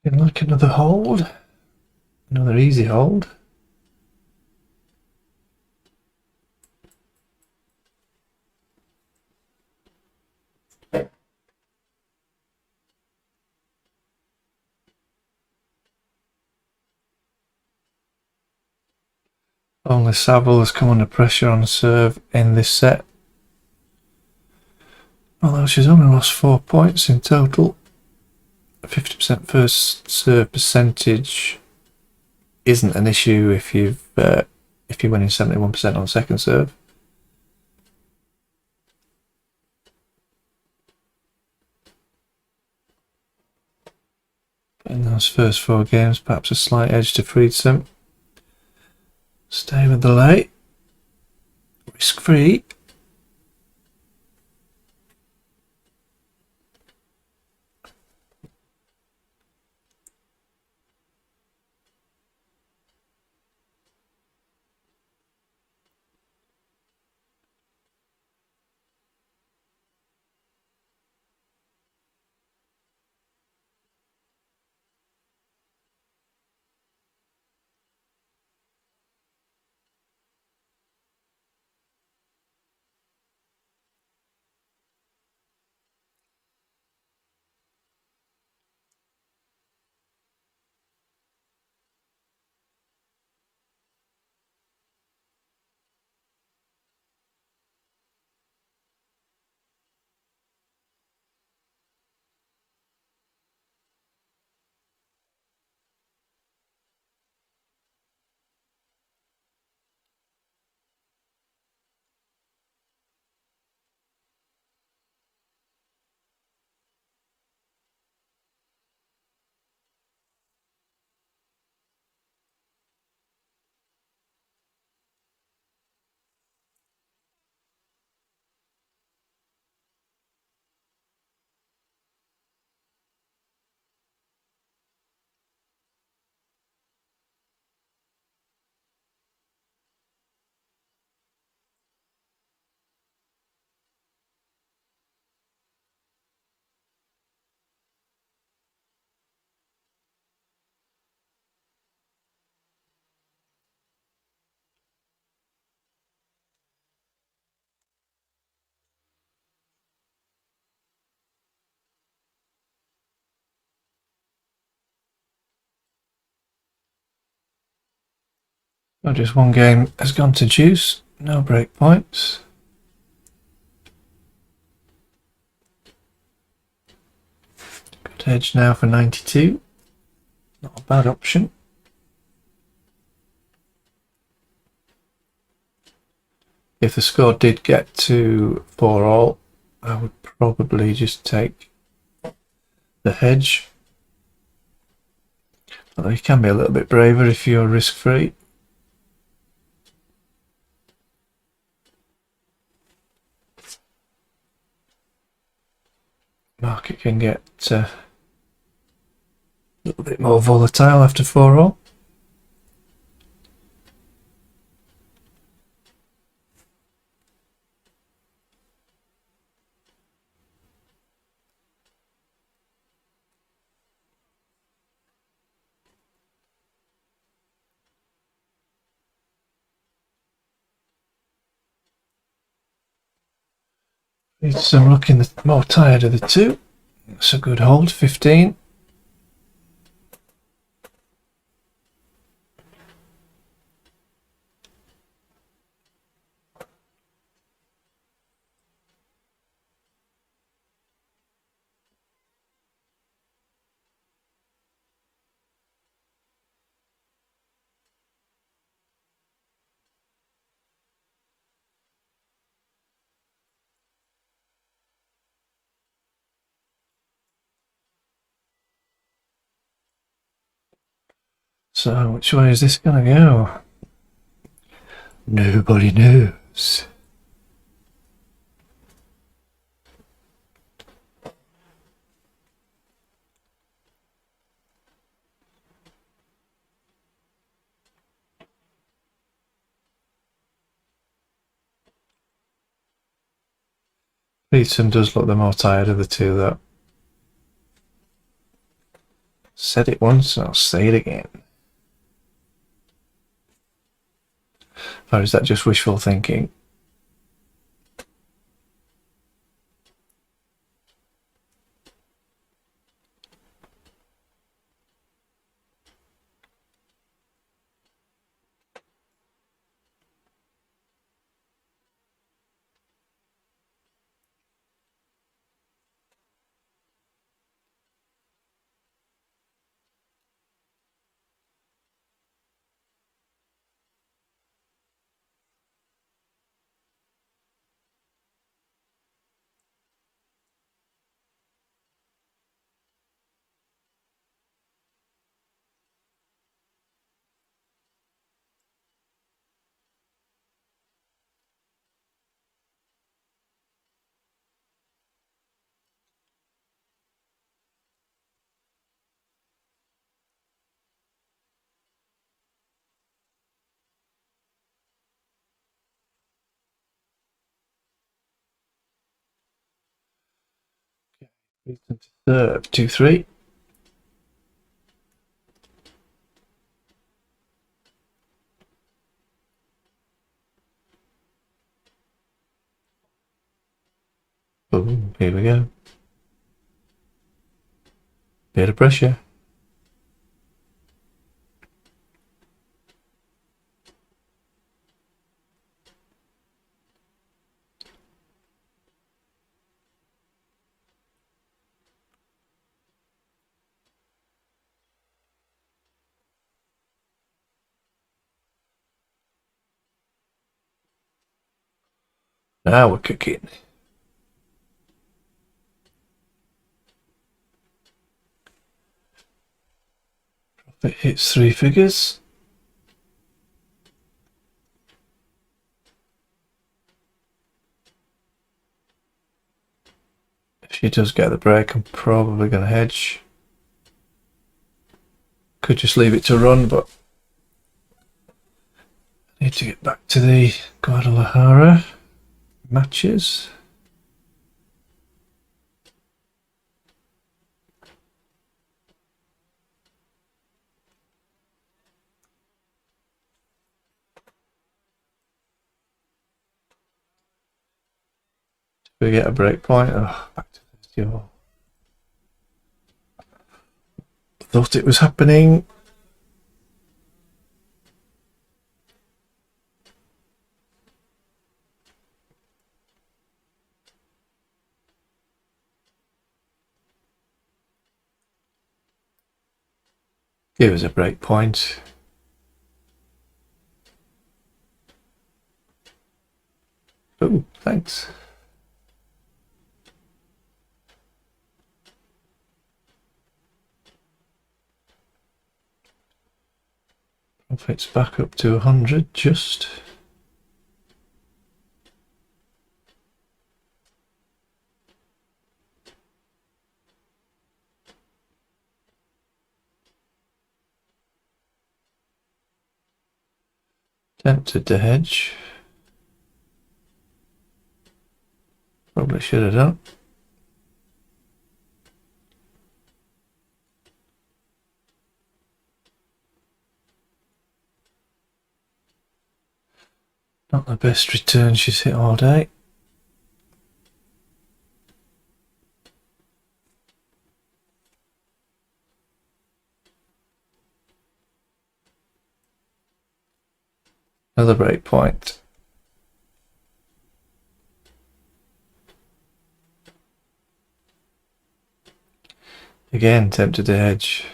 Looking like another hold. Another easy hold. Only Saville has come under pressure on serve in this set. Although she's only lost 4 points in total, 50% first serve percentage isn't an issue if you're winning 71% on second serve. In those first 4 games, perhaps a slight edge to Friedson. Stay with the lay. Risk free. Well, just one game has gone to juice. No break points. Good edge now for 92. Not a bad option. If the score did get to 4-all, I would probably just take the hedge. Although you can be a little bit braver if you're risk-free. Market can get a little bit more volatile after 4-all. I'm looking the more tired of the two. That's a good hold, 15. So which way is this going to go? Nobody knows. Beaton does look the more tired of the two, though. Said it once, and I'll say it again. Or is that just wishful thinking? Serve 2-3. Boom, here we go. Bit of pressure. Now we're cooking. It hits 3 figures. If she does get the break, I'm probably going to hedge. Could just leave it to run, but I need to get back to the Guadalajara matches. We get a break point. Oh, back to this. Thought it was happening. Give us a break point. Oh, thanks. Profits back up to 100 just. Tempted to hedge. Probably should have done. Not the best return she's hit all day. Another break point. Again, tempted to hedge.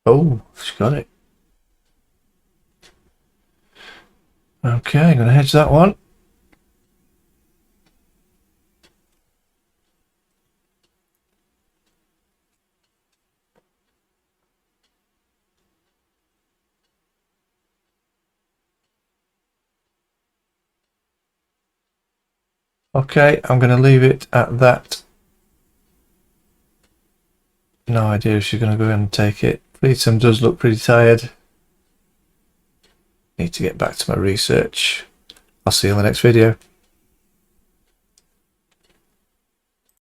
Oh, she got it. Okay, I'm going to hedge that one. Okay, I'm going to leave it at that. No idea if she's going to go in and take it. Freedom does look pretty tired. Need to get back to my research. I'll see you in the next video.